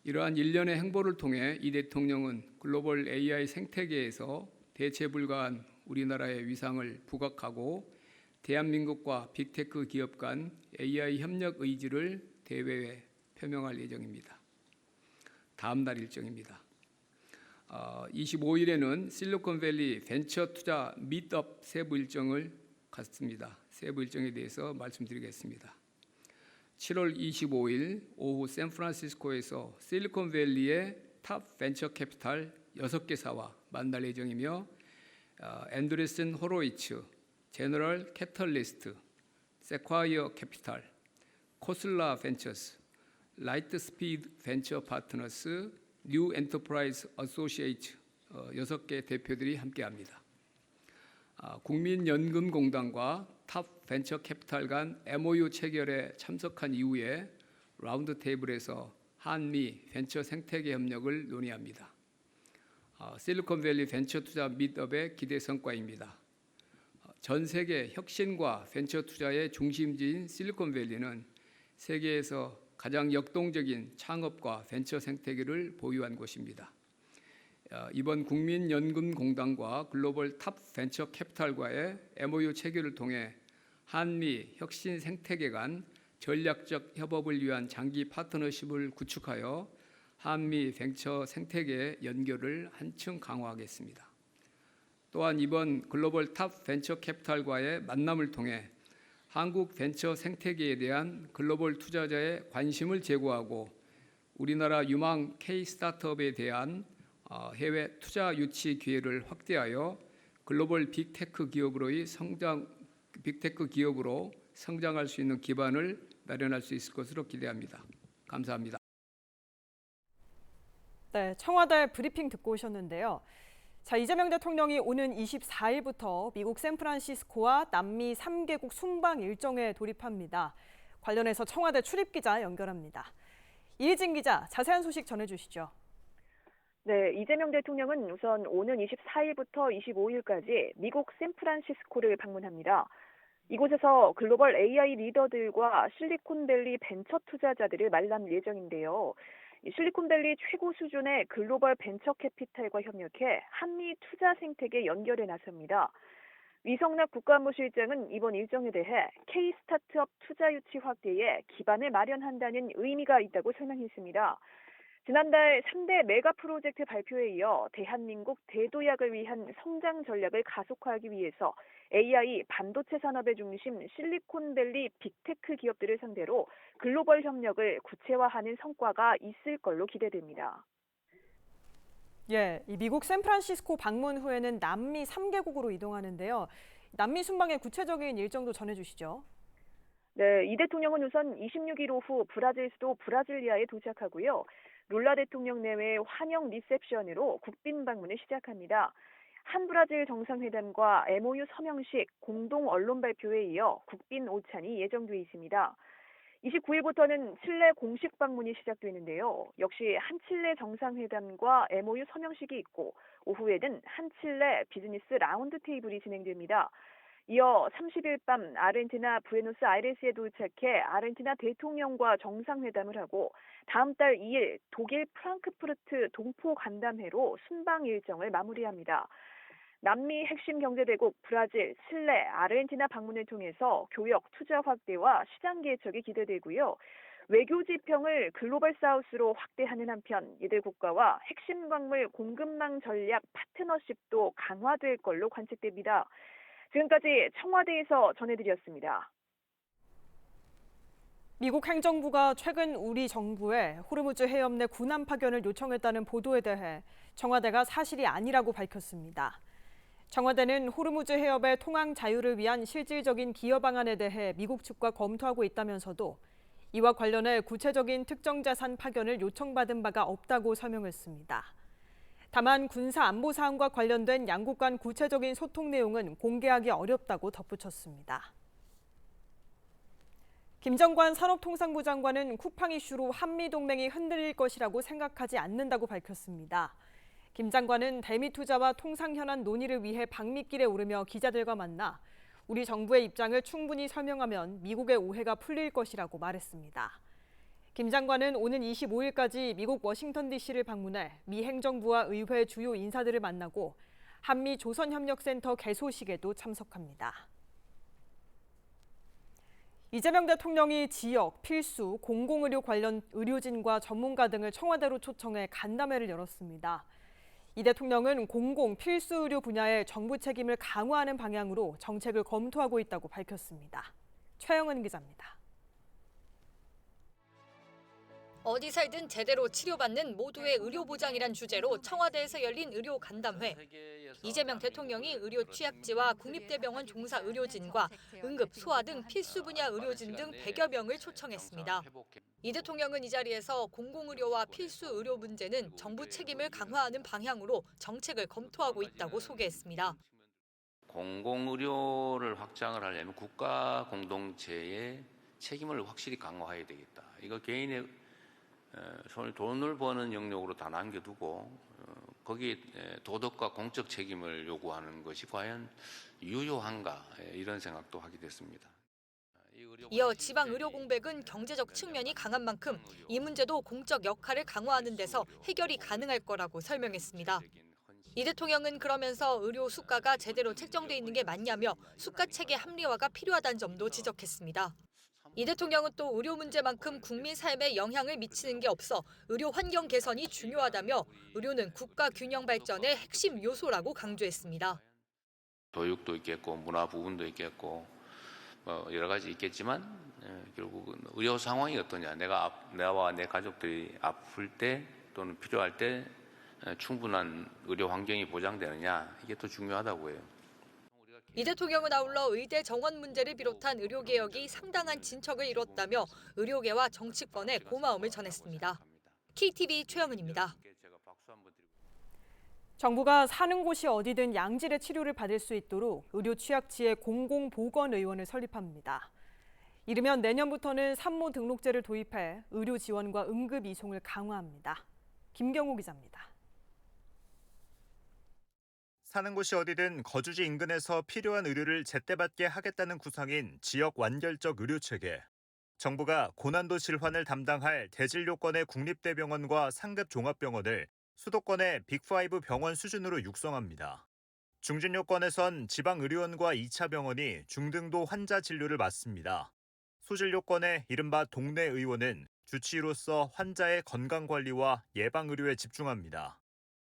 이러한 일련의 행보를 통해 이 대통령은 글로벌 AI 생태계에서 대체 불가한 우리나라의 위상을 부각하고 대한민국과 빅테크 기업 간 AI 협력 의지를 대외에 표명할 예정입니다. 다음 날 일정입니다. 25일에는 실리콘밸리 벤처 투자 미트업 세부 일정을 갖습니다. 세부 일정에 대해서 말씀드리겠습니다. 7월 25일 오후 샌프란시스코에서 실리콘밸리의 탑 벤처 캐피탈 6개사와 만날 예정이며 앤드레슨 호로이츠, 제너럴 캐털리스트, 세콰이어 캐피탈, 코슬라 벤처스, 라이트스피드 벤처 파트너스, 뉴 엔터프라이즈 어소시에이트 6개 대표들이 함께합니다. 국민연금공단과 탑 벤처 캐피탈 간 MOU 체결에 참석한 이후에 라운드 테이블에서 한미 벤처 생태계 협력을 논의합니다. 실리콘밸리 벤처 투자 미트업의 기대 성과입니다. 전 세계 혁신과 벤처 투자의 중심지인 실리콘밸리는 세계에서 가장 역동적인 창업과 벤처 생태계를 보유한 곳입니다. 이번 국민연금공단과 글로벌 탑 벤처 캐피탈과의 MOU 체결을 통해 한미 혁신 생태계 간 전략적 협업을 위한 장기 파트너십을 구축하여 한미 벤처 생태계의 연결을 한층 강화하겠습니다. 또한 이번 글로벌 탑 벤처 캐피탈과의 만남을 통해 한국 벤처 생태계에 대한 글로벌 투자자의 관심을 제고하고 우리나라 유망 K 스타트업에 대한 해외 투자 유치 기회를 확대하여 글로벌 빅테크 기업으로 성장할 수 있는 기반을 마련할 수 있을 것으로 기대합니다. 감사합니다. 네, 청와대 브리핑 듣고 오셨는데요. 자, 이재명 대통령이 오는 24일부터 미국 샌프란시스코와 남미 3개국 순방 일정에 돌입합니다. 관련해서 청와대 출입기자 연결합니다. 이혜진 기자, 자세한 소식 전해주시죠. 네, 이재명 대통령은 우선 오는 24일부터 25일까지 미국 샌프란시스코를 방문합니다. 이곳에서 글로벌 AI 리더들과 실리콘밸리 벤처 투자자들을 만날 예정인데요. 실리콘밸리 최고 수준의 글로벌 벤처 캐피탈과 협력해 한미 투자 생태계 연결에 나섭니다. 위성락 국가안보실장은 이번 일정에 대해 K 스타트업 투자 유치 확대에 기반을 마련한다는 의미가 있다고 설명했습니다. 지난달 3대 메가 프로젝트 발표에 이어 대한민국 대도약을 위한 성장 전략을 가속화하기 위해서 AI 반도체 산업의 중심 실리콘밸리 빅테크 기업들을 상대로 글로벌 협력을 구체화하는 성과가 있을 걸로 기대됩니다. 예, 이 미국 샌프란시스코 방문 후에는 남미 3개국으로 이동하는데요. 남미 순방의 구체적인 일정도 전해주시죠. 네, 이 대통령은 우선 26일 오후 브라질 수도 브라질리아에 도착하고요. 룰라 대통령 내외 환영 리셉션으로 국빈 방문을 시작합니다. 한브라질 정상회담과 MOU 서명식, 공동 언론 발표에 이어 국빈 오찬이 예정돼 있습니다. 29일부터는 칠레 공식 방문이 시작되는데요. 역시 한칠레 정상회담과 MOU 서명식이 있고 오후에는 한칠레 비즈니스 라운드 테이블이 진행됩니다. 이어 30일 밤 아르헨티나 부에노스아이레스에 도착해 아르헨티나 대통령과 정상회담을 하고 다음 달 2일 독일 프랑크푸르트 동포 간담회로 순방 일정을 마무리합니다. 남미 핵심 경제대국 브라질, 칠레, 아르헨티나 방문을 통해서 교역, 투자 확대와 시장 개척이 기대되고요. 외교 지평을 글로벌 사우스로 확대하는 한편 이들 국가와 핵심 광물 공급망 전략 파트너십도 강화될 걸로 관측됩니다. 지금까지 청와대에서 전해드렸습니다. 미국 행정부가 최근 우리 정부에 호르무즈 해협 내 군함 파견을 요청했다는 보도에 대해 청와대가 사실이 아니라고 밝혔습니다. 청와대는 호르무즈 해협의 통항 자유를 위한 실질적인 기여 방안에 대해 미국 측과 검토하고 있다면서도 이와 관련해 구체적인 특정 자산 파견을 요청받은 바가 없다고 설명했습니다. 다만 군사 안보 사항과 관련된 양국 간 구체적인 소통 내용은 공개하기 어렵다고 덧붙였습니다. 김정관 산업통상부 장관은 쿠팡 이슈로 한미동맹이 흔들릴 것이라고 생각하지 않는다고 밝혔습니다. 김 장관은 대미 투자와 통상 현안 논의를 위해 방미길에 오르며 기자들과 만나 우리 정부의 입장을 충분히 설명하면 미국의 오해가 풀릴 것이라고 말했습니다. 김 장관은 오는 25일까지 미국 워싱턴 DC를 방문해 미 행정부와 의회 주요 인사들을 만나고 한미 조선협력센터 개소식에도 참석합니다. 이재명 대통령이 지역, 필수, 공공의료 관련 의료진과 전문가 등을 청와대로 초청해 간담회를 열었습니다. 이 대통령은 공공, 필수 의료 분야의 정부 책임을 강화하는 방향으로 정책을 검토하고 있다고 밝혔습니다. 최영은 기자입니다. 어디 살든 제대로 치료받는 모두의 의료 보장이란 주제로 청와대에서 열린 의료 간담회. 이재명 대통령이 의료 취약지와 국립대병원 종사 의료진과 응급, 소아 등 필수 분야 의료진 등 100여 명을 초청했습니다. 이 대통령은 이 자리에서 공공의료와 필수 의료 문제는 정부 책임을 강화하는 방향으로 정책을 검토하고 있다고 소개했습니다. 공공의료를 확장을 하려면 국가 공동체의 책임을 확실히 강화해야 되겠다. 이거 개인의 손에 돈을 버는 영역으로 다 남겨두고 거기에 도덕과 공적 책임을 요구하는 것이 과연 유효한가 이런 생각도 하게 됐습니다. 이어 지방 의료 공백은 경제적 측면이 강한 만큼 이 문제도 공적 역할을 강화하는 데서 해결이 가능할 거라고 설명했습니다. 이 대통령은 그러면서 의료 수가가 제대로 책정돼 있는 게 맞냐며 수가 체계 합리화가 필요하다는 점도 지적했습니다. 이 대통령은 또 의료 문제만큼 국민 삶에 영향을 미치는 게 없어 의료 환경 개선이 중요하다며 의료는 국가 균형 발전의 핵심 요소라고 강조했습니다. 교육도 있겠고 문화 부분도 있겠고 여러 가지 있겠지만 결국은 의료 상황이 어떠냐, 내와 내 가족들이 아플 때 또는 필요할 때 충분한 의료 환경이 보장되느냐, 이게 더 중요하다고 해요. 이 대통령은 아울러 의대 정원 문제를 비롯한 의료 개혁이 상당한 진척을 이뤘다며 의료계와 정치권에 고마움을 전했습니다. KTV 최영은입니다. 정부가 사는 곳이 어디든 양질의 치료를 받을 수 있도록 의료 취약지의 공공보건의원을 설립합니다. 이르면 내년부터는 산모 등록제를 도입해 의료 지원과 응급 이송을 강화합니다. 김경호 기자입니다. 사는 곳이 어디든 거주지 인근에서 필요한 의료를 제때 받게 하겠다는 구상인 지역 완결적 의료체계. 정부가 고난도 질환을 담당할 대진료권의 국립대병원과 상급 종합병원을 수도권의 빅5 병원 수준으로 육성합니다. 중진료권에선 지방의료원과 2차 병원이 중등도 환자 진료를 맡습니다. 소진료권의 이른바 동네 의원은 주치의로서 환자의 건강관리와 예방의료에 집중합니다.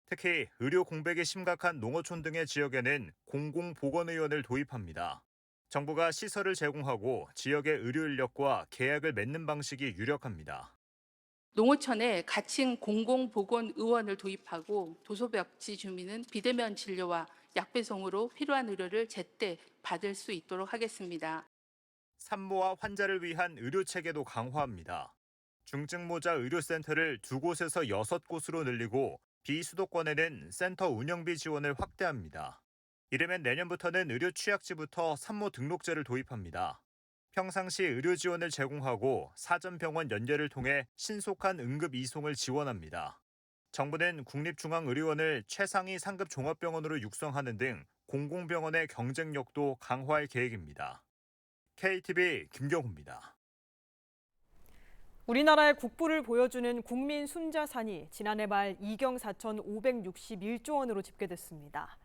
특히 의료 공백이 심각한 농어촌 등의 지역에는 공공보건의원을 도입합니다. 정부가 시설을 제공하고 지역의 의료 인력과 계약을 맺는 방식이 유력합니다. 농어촌에 가칭 공공보건의원을 도입하고 도소벽지 주민은 비대면 진료와 약배송으로 필요한 의료를 제때 받을 수 있도록 하겠습니다. 산모와 환자를 위한 의료체계도 강화합니다. 중증모자 의료센터를 2곳에서 6곳으로 늘리고 비수도권에는 센터 운영비 지원을 확대합니다. 이르면 내년부터는 의료 취약지부터 산모 등록제를 도입합니다. 평상시 의료 지원을 제공하고 사전병원 연계를 통해 신속한 응급 이송을 지원합니다. 정부는 국립중앙의료원을 최상위 상급 종합병원으로 육성하는 등 공공병원의 경쟁력도 강화할 계획입니다. KTV 김경호입니다. 우리나라의 국부를 보여주는 국민 순자산이 지난해 말 2경 4,561조 원으로 집계됐습니다.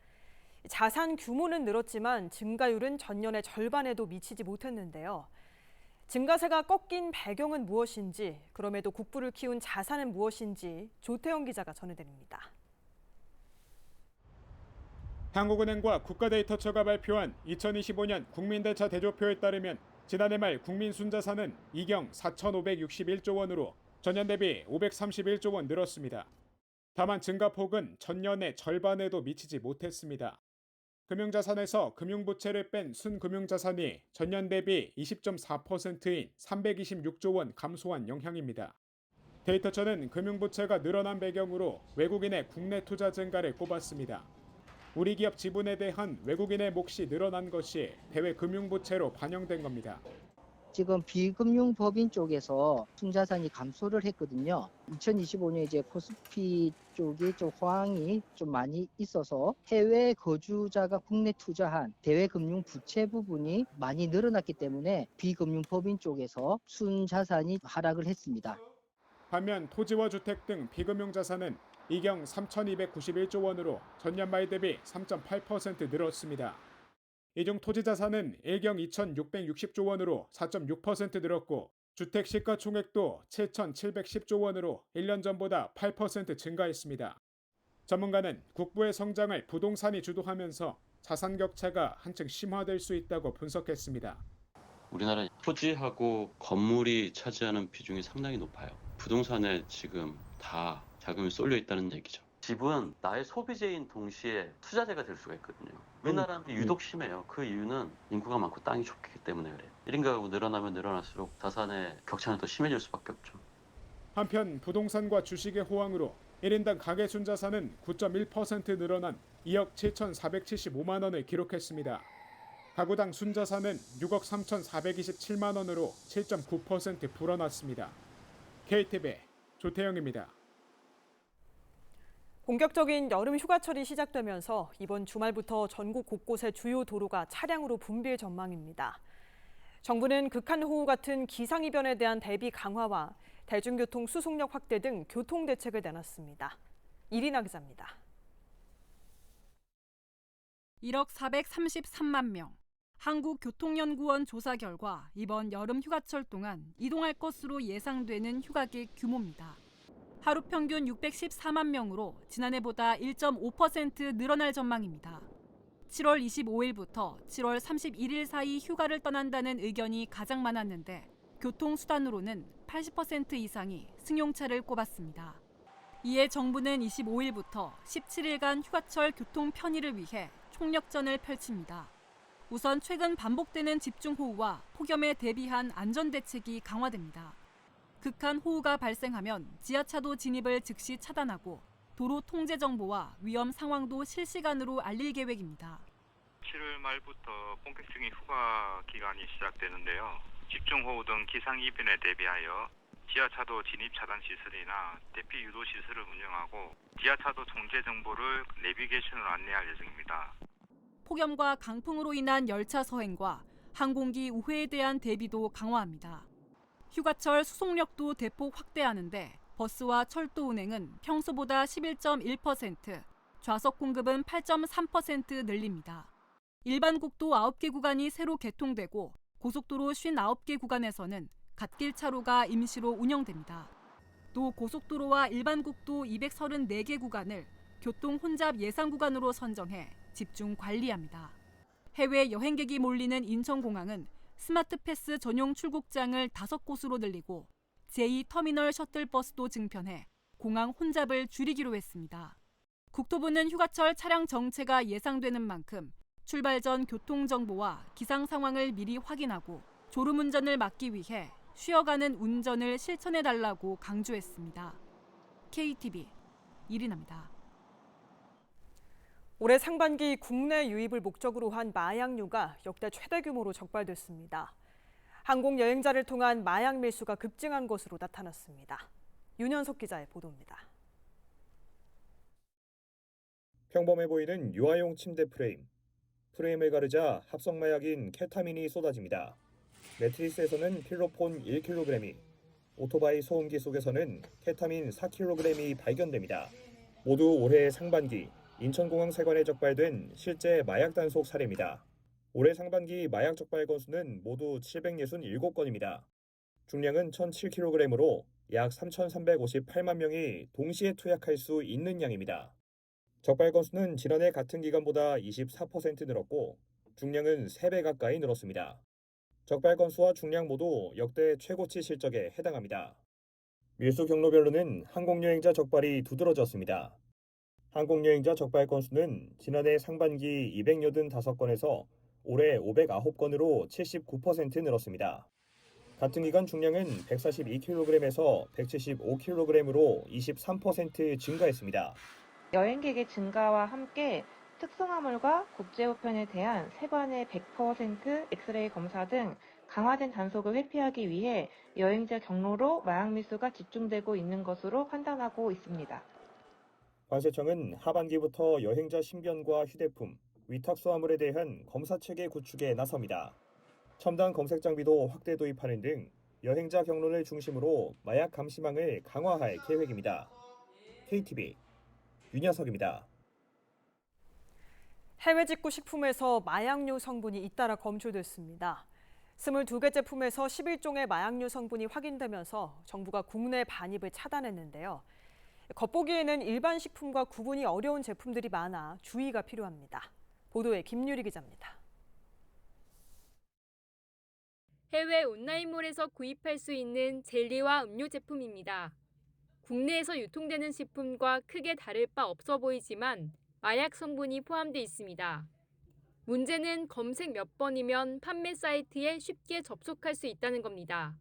자산 규모는 늘었지만 증가율은 전년의 절반에도 미치지 못했는데요. 증가세가 꺾인 배경은 무엇인지, 그럼에도 국부를 키운 자산은 무엇인지 조태영 기자가 전해드립니다. 한국은행과 국가데이터처가 발표한 2025년 국민대차 대조표에 따르면 지난해 말 국민 순자산은 2경 4,561조 원으로 전년 대비 531조 원 늘었습니다. 다만 증가폭은 전년의 절반에도 미치지 못했습니다. 금융자산에서 금융부채를 뺀 순금융자산이 전년 대비 20.4%인 326조 원 감소한 영향입니다. 데이터처는 금융부채가 늘어난 배경으로 외국인의 국내 투자 증가를 꼽았습니다. 우리 기업 지분에 대한 외국인의 몫이 늘어난 것이 대외 금융부채로 반영된 겁니다. 지금 비금융법인 쪽에서 순자산이 감소를 했거든요. 2025년에 이제 코스피 쪽이 좀 호황이 좀 많이 있어서 해외 거주자가 국내 투자한 대외 금융 부채 부분이 많이 늘어났기 때문에 비금융법인 쪽에서 순자산이 하락을 했습니다. 반면 토지와 주택 등 비금융 자산은 2경 3,291조 원으로 전년 말 대비 3.8% 늘었습니다. 이 중 토지 자산은 1경 2,660조 원으로 4.6% 늘었고 주택 시가총액도 7,710조 원으로 1년 전보다 8% 증가했습니다. 전문가는 국부의 성장을 부동산이 주도하면서 자산 격차가 한층 심화될 수 있다고 분석했습니다. 우리나라 토지하고 건물이 차지하는 비중이 상당히 높아요. 부동산에 지금 다 자금이 쏠려 있다는 얘기죠. 집은 나의 소비재인 동시에 투자재가 될 수가 있거든요. 우리나라는 유독 심해요. 그 이유는 인구가 많고 땅이 좁기 때문에 그래요. 1인 가구 늘어나면 늘어날수록 자산의 격차는 더 심해질 수밖에 없죠. 한편 부동산과 주식의 호황으로 1인당 가계 순자산은 9.1% 늘어난 2억 7,475만 원을 기록했습니다. 가구당 순자산은 6억 3,427만 원으로 7.9% 불어났습니다. KTV 조태영입니다. 본격적인 여름 휴가철이 시작되면서 이번 주말부터 전국 곳곳의 주요 도로가 차량으로 붐빌 전망입니다. 정부는 극한호우 같은 기상이변에 대한 대비 강화와 대중교통 수송력 확대 등 교통 대책을 내놨습니다. 이리나 기자입니다. 1억 433만 명. 한국교통연구원 조사 결과 이번 여름 휴가철 동안 이동할 것으로 예상되는 휴가객 규모입니다. 하루 평균 614만 명으로 지난해보다 1.5% 늘어날 전망입니다. 7월 25일부터 7월 31일 사이 휴가를 떠난다는 의견이 가장 많았는데 교통수단으로는 80% 이상이 승용차를 꼽았습니다. 이에 정부는 25일부터 17일간 휴가철 교통 편의를 위해 총력전을 펼칩니다. 우선 최근 반복되는 집중호우와 폭염에 대비한 안전대책이 강화됩니다. 극한 호우가 발생하면 지하차도 진입을 즉시 차단하고 도로 통제 정보와 위험 상황도 실시간으로 알릴 계획입니다. 7월 말부터 본격적인 휴가 기간이 시작되는데요. 집중호우 등 기상이변에 대비하여 지하차도 진입 차단 시설이나 대피 유도 시설을 운영하고 지하차도 통제 정보를 내비게이션으로 안내할 예정입니다. 폭염과 강풍으로 인한 열차 서행과 항공기 우회에 대한 대비도 강화합니다. 휴가철 수송력도 대폭 확대하는데 버스와 철도 운행은 평소보다 11.1%, 좌석 공급은 8.3% 늘립니다. 일반 국도 9개 구간이 새로 개통되고 고속도로 59개 구간에서는 갓길 차로가 임시로 운영됩니다. 또 고속도로와 일반 국도 234개 구간을 교통 혼잡 예상 구간으로 선정해 집중 관리합니다. 해외 여행객이 몰리는 인천공항은 스마트 패스 전용 출국장을 5곳으로 늘리고 제2터미널 셔틀버스도 증편해 공항 혼잡을 줄이기로 했습니다. 국토부는 휴가철 차량 정체가 예상되는 만큼 출발 전 교통정보와 기상 상황을 미리 확인하고 졸음운전을 막기 위해 쉬어가는 운전을 실천해달라고 강조했습니다. KTV 이리나입니다. 올해 상반기 국내 유입을 목적으로 한 마약류가 역대 최대 규모로 적발됐습니다. 항공 여행자를 통한 마약 밀수가 급증한 것으로 나타났습니다. 윤현석 기자의 보도입니다. 평범해 보이는 유아용 침대 프레임을 가르자 합성 마약인 케타민이 쏟아집니다. 매트리스에서는 필로폰 1kg이, 오토바이 소음기 속에서는 케타민 4kg이 발견됩니다. 모두 올해 상반기 인천공항 세관에 적발된 실제 마약 단속 사례입니다. 올해 상반기 마약 적발 건수는 모두 767건입니다. 중량은 1,007kg으로 약 3,358만 명이 동시에 투약할 수 있는 양입니다. 적발 건수는 지난해 같은 기간보다 24% 늘었고 중량은 3배 가까이 늘었습니다. 적발 건수와 중량 모두 역대 최고치 실적에 해당합니다. 밀수 경로별로는 항공여행자 적발이 두드러졌습니다. 항공여행자 적발 건수는 지난해 상반기 285건에서 올해 509건으로 79% 늘었습니다. 같은 기간 중량은 142kg에서 175kg으로 23% 증가했습니다. 여행객의 증가와 함께 특성화물과 국제우편에 대한 세관의 100% 엑스레이 검사 등 강화된 단속을 회피하기 위해 여행자 경로로 마약 밀수가 집중되고 있는 것으로 판단하고 있습니다. 관세청은 하반기부터 여행자 신변과 휴대폰, 위탁 수화물에 대한 검사 체계 구축에 나섭니다. 첨단 검색 장비도 확대 도입하는 등 여행자 경로를 중심으로 마약 감시망을 강화할 계획입니다. KTV 윤현석입니다. 해외 직구 식품에서 마약류 성분이 잇따라 검출됐습니다. 22개 제품에서 11종의 마약류 성분이 확인되면서 정부가 국내 반입을 차단했는데요. 겉보기에는 일반 식품과 구분이 어려운 제품들이 많아 주의가 필요합니다. 보도에 김유리 기자입니다. 해외 온라인몰에서 구입할 수 있는 젤리와 음료 제품입니다. 국내에서 유통되는 식품과 크게 다를 바 없어 보이지만 마약 성분이 포함돼 있습니다. 문제는 검색 몇 번이면 판매 사이트에 쉽게 접속할 수 있다는 겁니다.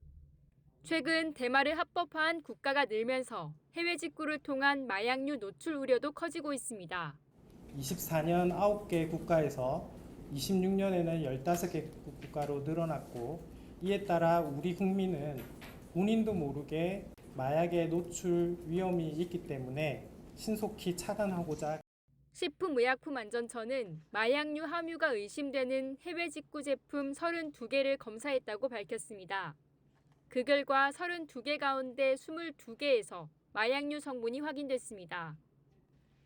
최근 대마를 합법화한 국가가 늘면서 해외 직구를 통한 마약류 노출 우려도 커지고 있습니다. 24년 9개 국가에서 26년에는 15개 국가로 늘어났고, 이에 따라 우리 국민은 본인도 모르게 마약의 노출 위험이 있기 때문에 신속히 차단하고자. 식품의약품안전처는 마약류 함유가 의심되는 해외 직구 제품 32개를 검사했다고 밝혔습니다. 그 결과 32개 가운데 22개에서 마약류 성분이 확인됐습니다.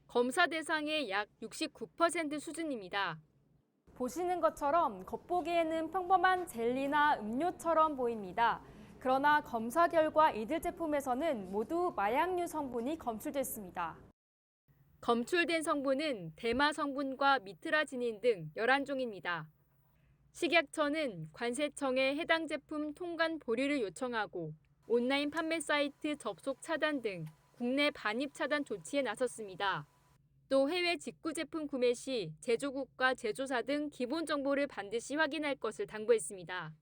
검사 대상의 약 69% 수준입니다. 보시는 것처럼 겉보기에는 평범한 젤리나 음료처럼 보입니다. 그러나 검사 결과 이들 제품에서는 모두 마약류 성분이 검출됐습니다. 검출된 성분은 대마 성분과 미트라지닌 등 11종입니다. 식약처는 관세청에 해당 제품 통관 보류를 요청하고 온라인 판매 사이트 접속 차단 등 국내 반입 차단 조치에 나섰습니다. 또 해외 직구 제품 구매 시 제조국과 제조사 등 기본 정보를 반드시 확인할 것을 당부했습니다.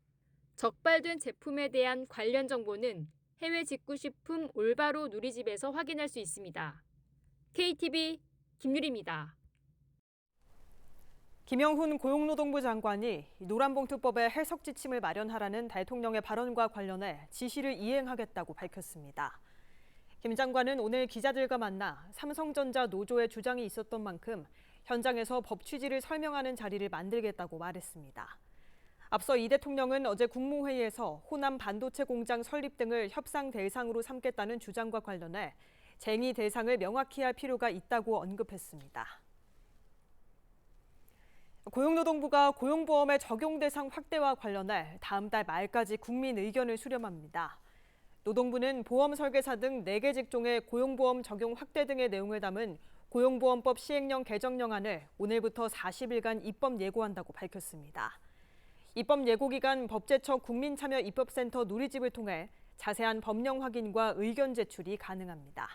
적발된 제품에 대한 관련 정보는 해외 직구 식품 올바로 누리집에서 확인할 수 있습니다. KTV 김유리입니다. 김영훈 고용노동부 장관이 노란봉투법의 해석 지침을 마련하라는 대통령의 발언과 관련해 지시를 이행하겠다고 밝혔습니다. 김 장관은 오늘 기자들과 만나 삼성전자 노조의 주장이 있었던 만큼 현장에서 법 취지를 설명하는 자리를 만들겠다고 말했습니다. 앞서 이 대통령은 어제 국무회의에서 호남 반도체 공장 설립 등을 협상 대상으로 삼겠다는 주장과 관련해 쟁의 대상을 명확히 할 필요가 있다고 언급했습니다. 고용노동부가 고용보험의 적용 대상 확대와 관련해 다음 달 말까지 국민 의견을 수렴합니다. 노동부는 보험 설계사 등 4개 직종의 고용보험 적용 확대 등의 내용을 담은 고용보험법 시행령 개정령안을 오늘부터 40일간 입법 예고한다고 밝혔습니다. 입법 예고 기간 법제처 국민참여입법센터 누리집을 통해 자세한 법령 확인과 의견 제출이 가능합니다.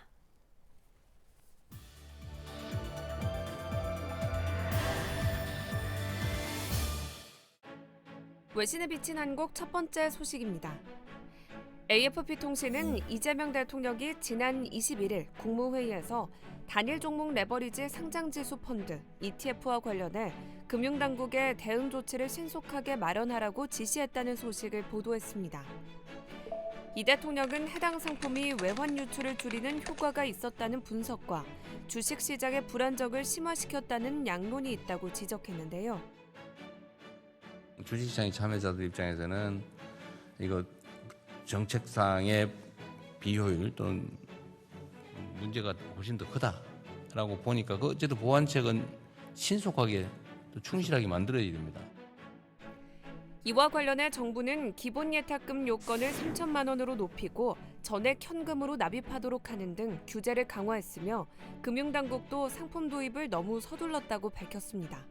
외신에 비친 한국 첫 번째 소식입니다. AFP통신은 이재명 대통령이 지난 21일 국무회의에서 단일 종목 레버리지 상장지수 펀드 ETF와 관련해 금융당국에 대응 조치를 신속하게 마련하라고 지시했다는 소식을 보도했습니다. 이 대통령은 해당 상품이 외환 유출을 줄이는 효과가 있었다는 분석과 주식시장의 불안정을 심화시켰다는 양론이 있다고 지적했는데요. 주식시장 참여자들 입장에서는 이거 정책상의 비효율 또는 문제가 훨씬 더 크다라고 보니까 그 어쨌든 보완책은 신속하게 또 충실하게 만들어야 됩니다. 이와 관련해 정부는 기본 예탁금 요건을 3천만 원으로 높이고 전액 현금으로 납입하도록 하는 등 규제를 강화했으며 금융당국도 상품 도입을 너무 서둘렀다고 밝혔습니다.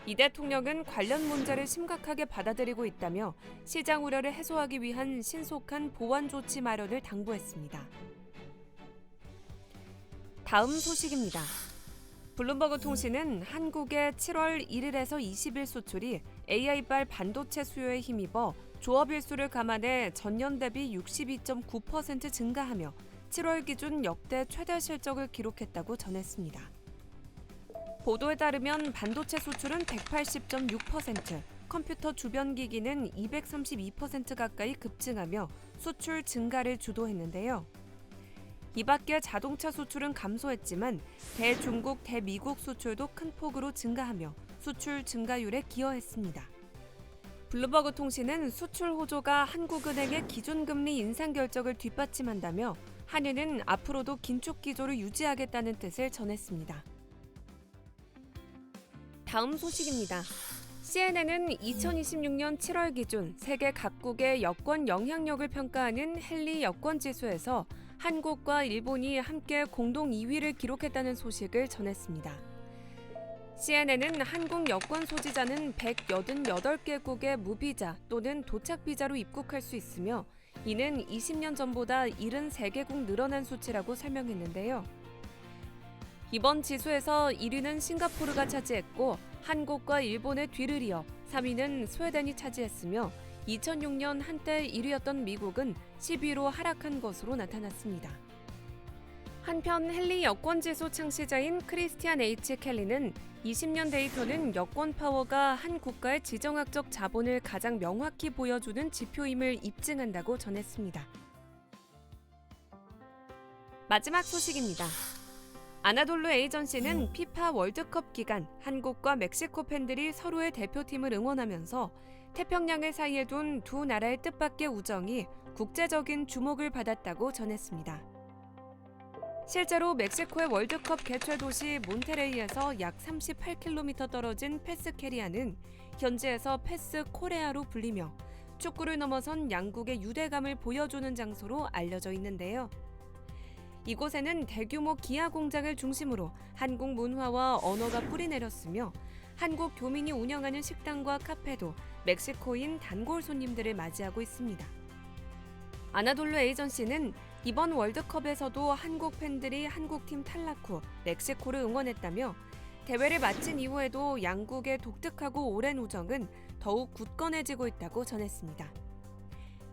이 대통령은 관련 문제를 심각하게 받아들이고 있다며 시장 우려를 해소하기 위한 신속한 보완 조치 마련을 당부했습니다. 다음 소식입니다. 블룸버그 통신은 한국의 7월 1일에서 20일 수출이 AI발 반도체 수요에 힘입어 조업 일수를 감안해 전년 대비 62.9% 증가하며 7월 기준 역대 최대 실적을 기록했다고 전했습니다. 보도에 따르면 반도체 수출은 180.6%, 컴퓨터 주변 기기는 232% 가까이 급증하며 수출 증가를 주도했는데요. 이 밖에 자동차 수출은 감소했지만 대중국, 대미국 수출도 큰 폭으로 증가하며 수출 증가율에 기여했습니다. 블룸버그 통신은 수출 호조가 한국은행의 기준금리 인상 결정을 뒷받침한다며 한은은 앞으로도 긴축 기조를 유지하겠다는 뜻을 전했습니다. 다음 소식입니다. CNN은 2026년 7월 기준 세계 각국의 여권 영향력을 평가하는 헨리 여권지수에서 한국과 일본이 함께 공동 2위를 기록했다는 소식을 전했습니다. CNN은 한국 여권 소지자는 188개국의 무비자 또는 도착비자로 입국할 수 있으며 이는 20년 전보다 73개국 늘어난 수치라고 설명했는데요. 이번 지수에서 1위는 싱가포르가 차지했고 한국과 일본의 뒤를 이어 3위는 스웨덴이 차지했으며 2006년 한때 1위였던 미국은 10위로 하락한 것으로 나타났습니다. 한편 헨리 여권지수 창시자인 크리스티안 H. 켈리는 20년 데이터는 여권 파워가 한 국가의 지정학적 자본을 가장 명확히 보여주는 지표임을 입증한다고 전했습니다. 마지막 소식입니다. 아나돌루 에이전시는 피파 월드컵 기간 한국과 멕시코 팬들이 서로의 대표팀을 응원하면서 태평양을 사이에 둔 두 나라의 뜻밖의 우정이 국제적인 주목을 받았다고 전했습니다. 실제로 멕시코의 월드컵 개최 도시 몬테레이에서 약 38km 떨어진 페스케리아는 현지에서 페스 코레아로 불리며 축구를 넘어선 양국의 유대감을 보여주는 장소로 알려져 있는데요. 이곳에는 대규모 기아 공장을 중심으로 한국 문화와 언어가 뿌리내렸으며 한국 교민이 운영하는 식당과 카페도 멕시코인 단골 손님들을 맞이하고 있습니다. 아나돌루 에이전시는 이번 월드컵에서도 한국 팬들이 한국팀 탈락 후 멕시코를 응원했다며 대회를 마친 이후에도 양국의 독특하고 오랜 우정은 더욱 굳건해지고 있다고 전했습니다.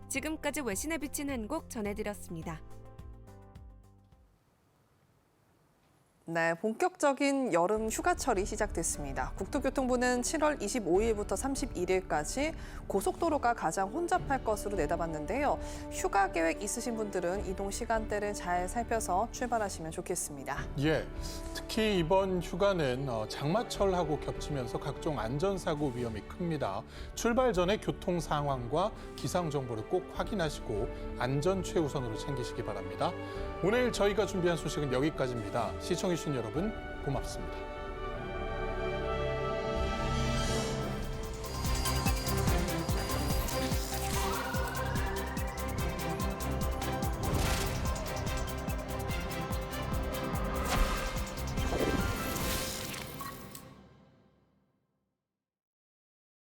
지금까지 외신에 비친 한국 전해드렸습니다. 네, 본격적인 여름 휴가철이 시작됐습니다. 국토교통부는 7월 25일부터 31일까지 고속도로가 가장 혼잡할 것으로 내다봤는데요. 휴가 계획 있으신 분들은 이동 시간대를 잘 살펴서 출발하시면 좋겠습니다. 예, 특히 이번 휴가는 장마철하고 겹치면서 각종 안전사고 위험이 큽니다. 출발 전에 교통 상황과 기상 정보를 꼭 확인하시고 안전 최우선으로 챙기시기 바랍니다. 오늘 저희가 준비한 소식은 여기까지입니다. 시청해주신 여러분 고맙습니다.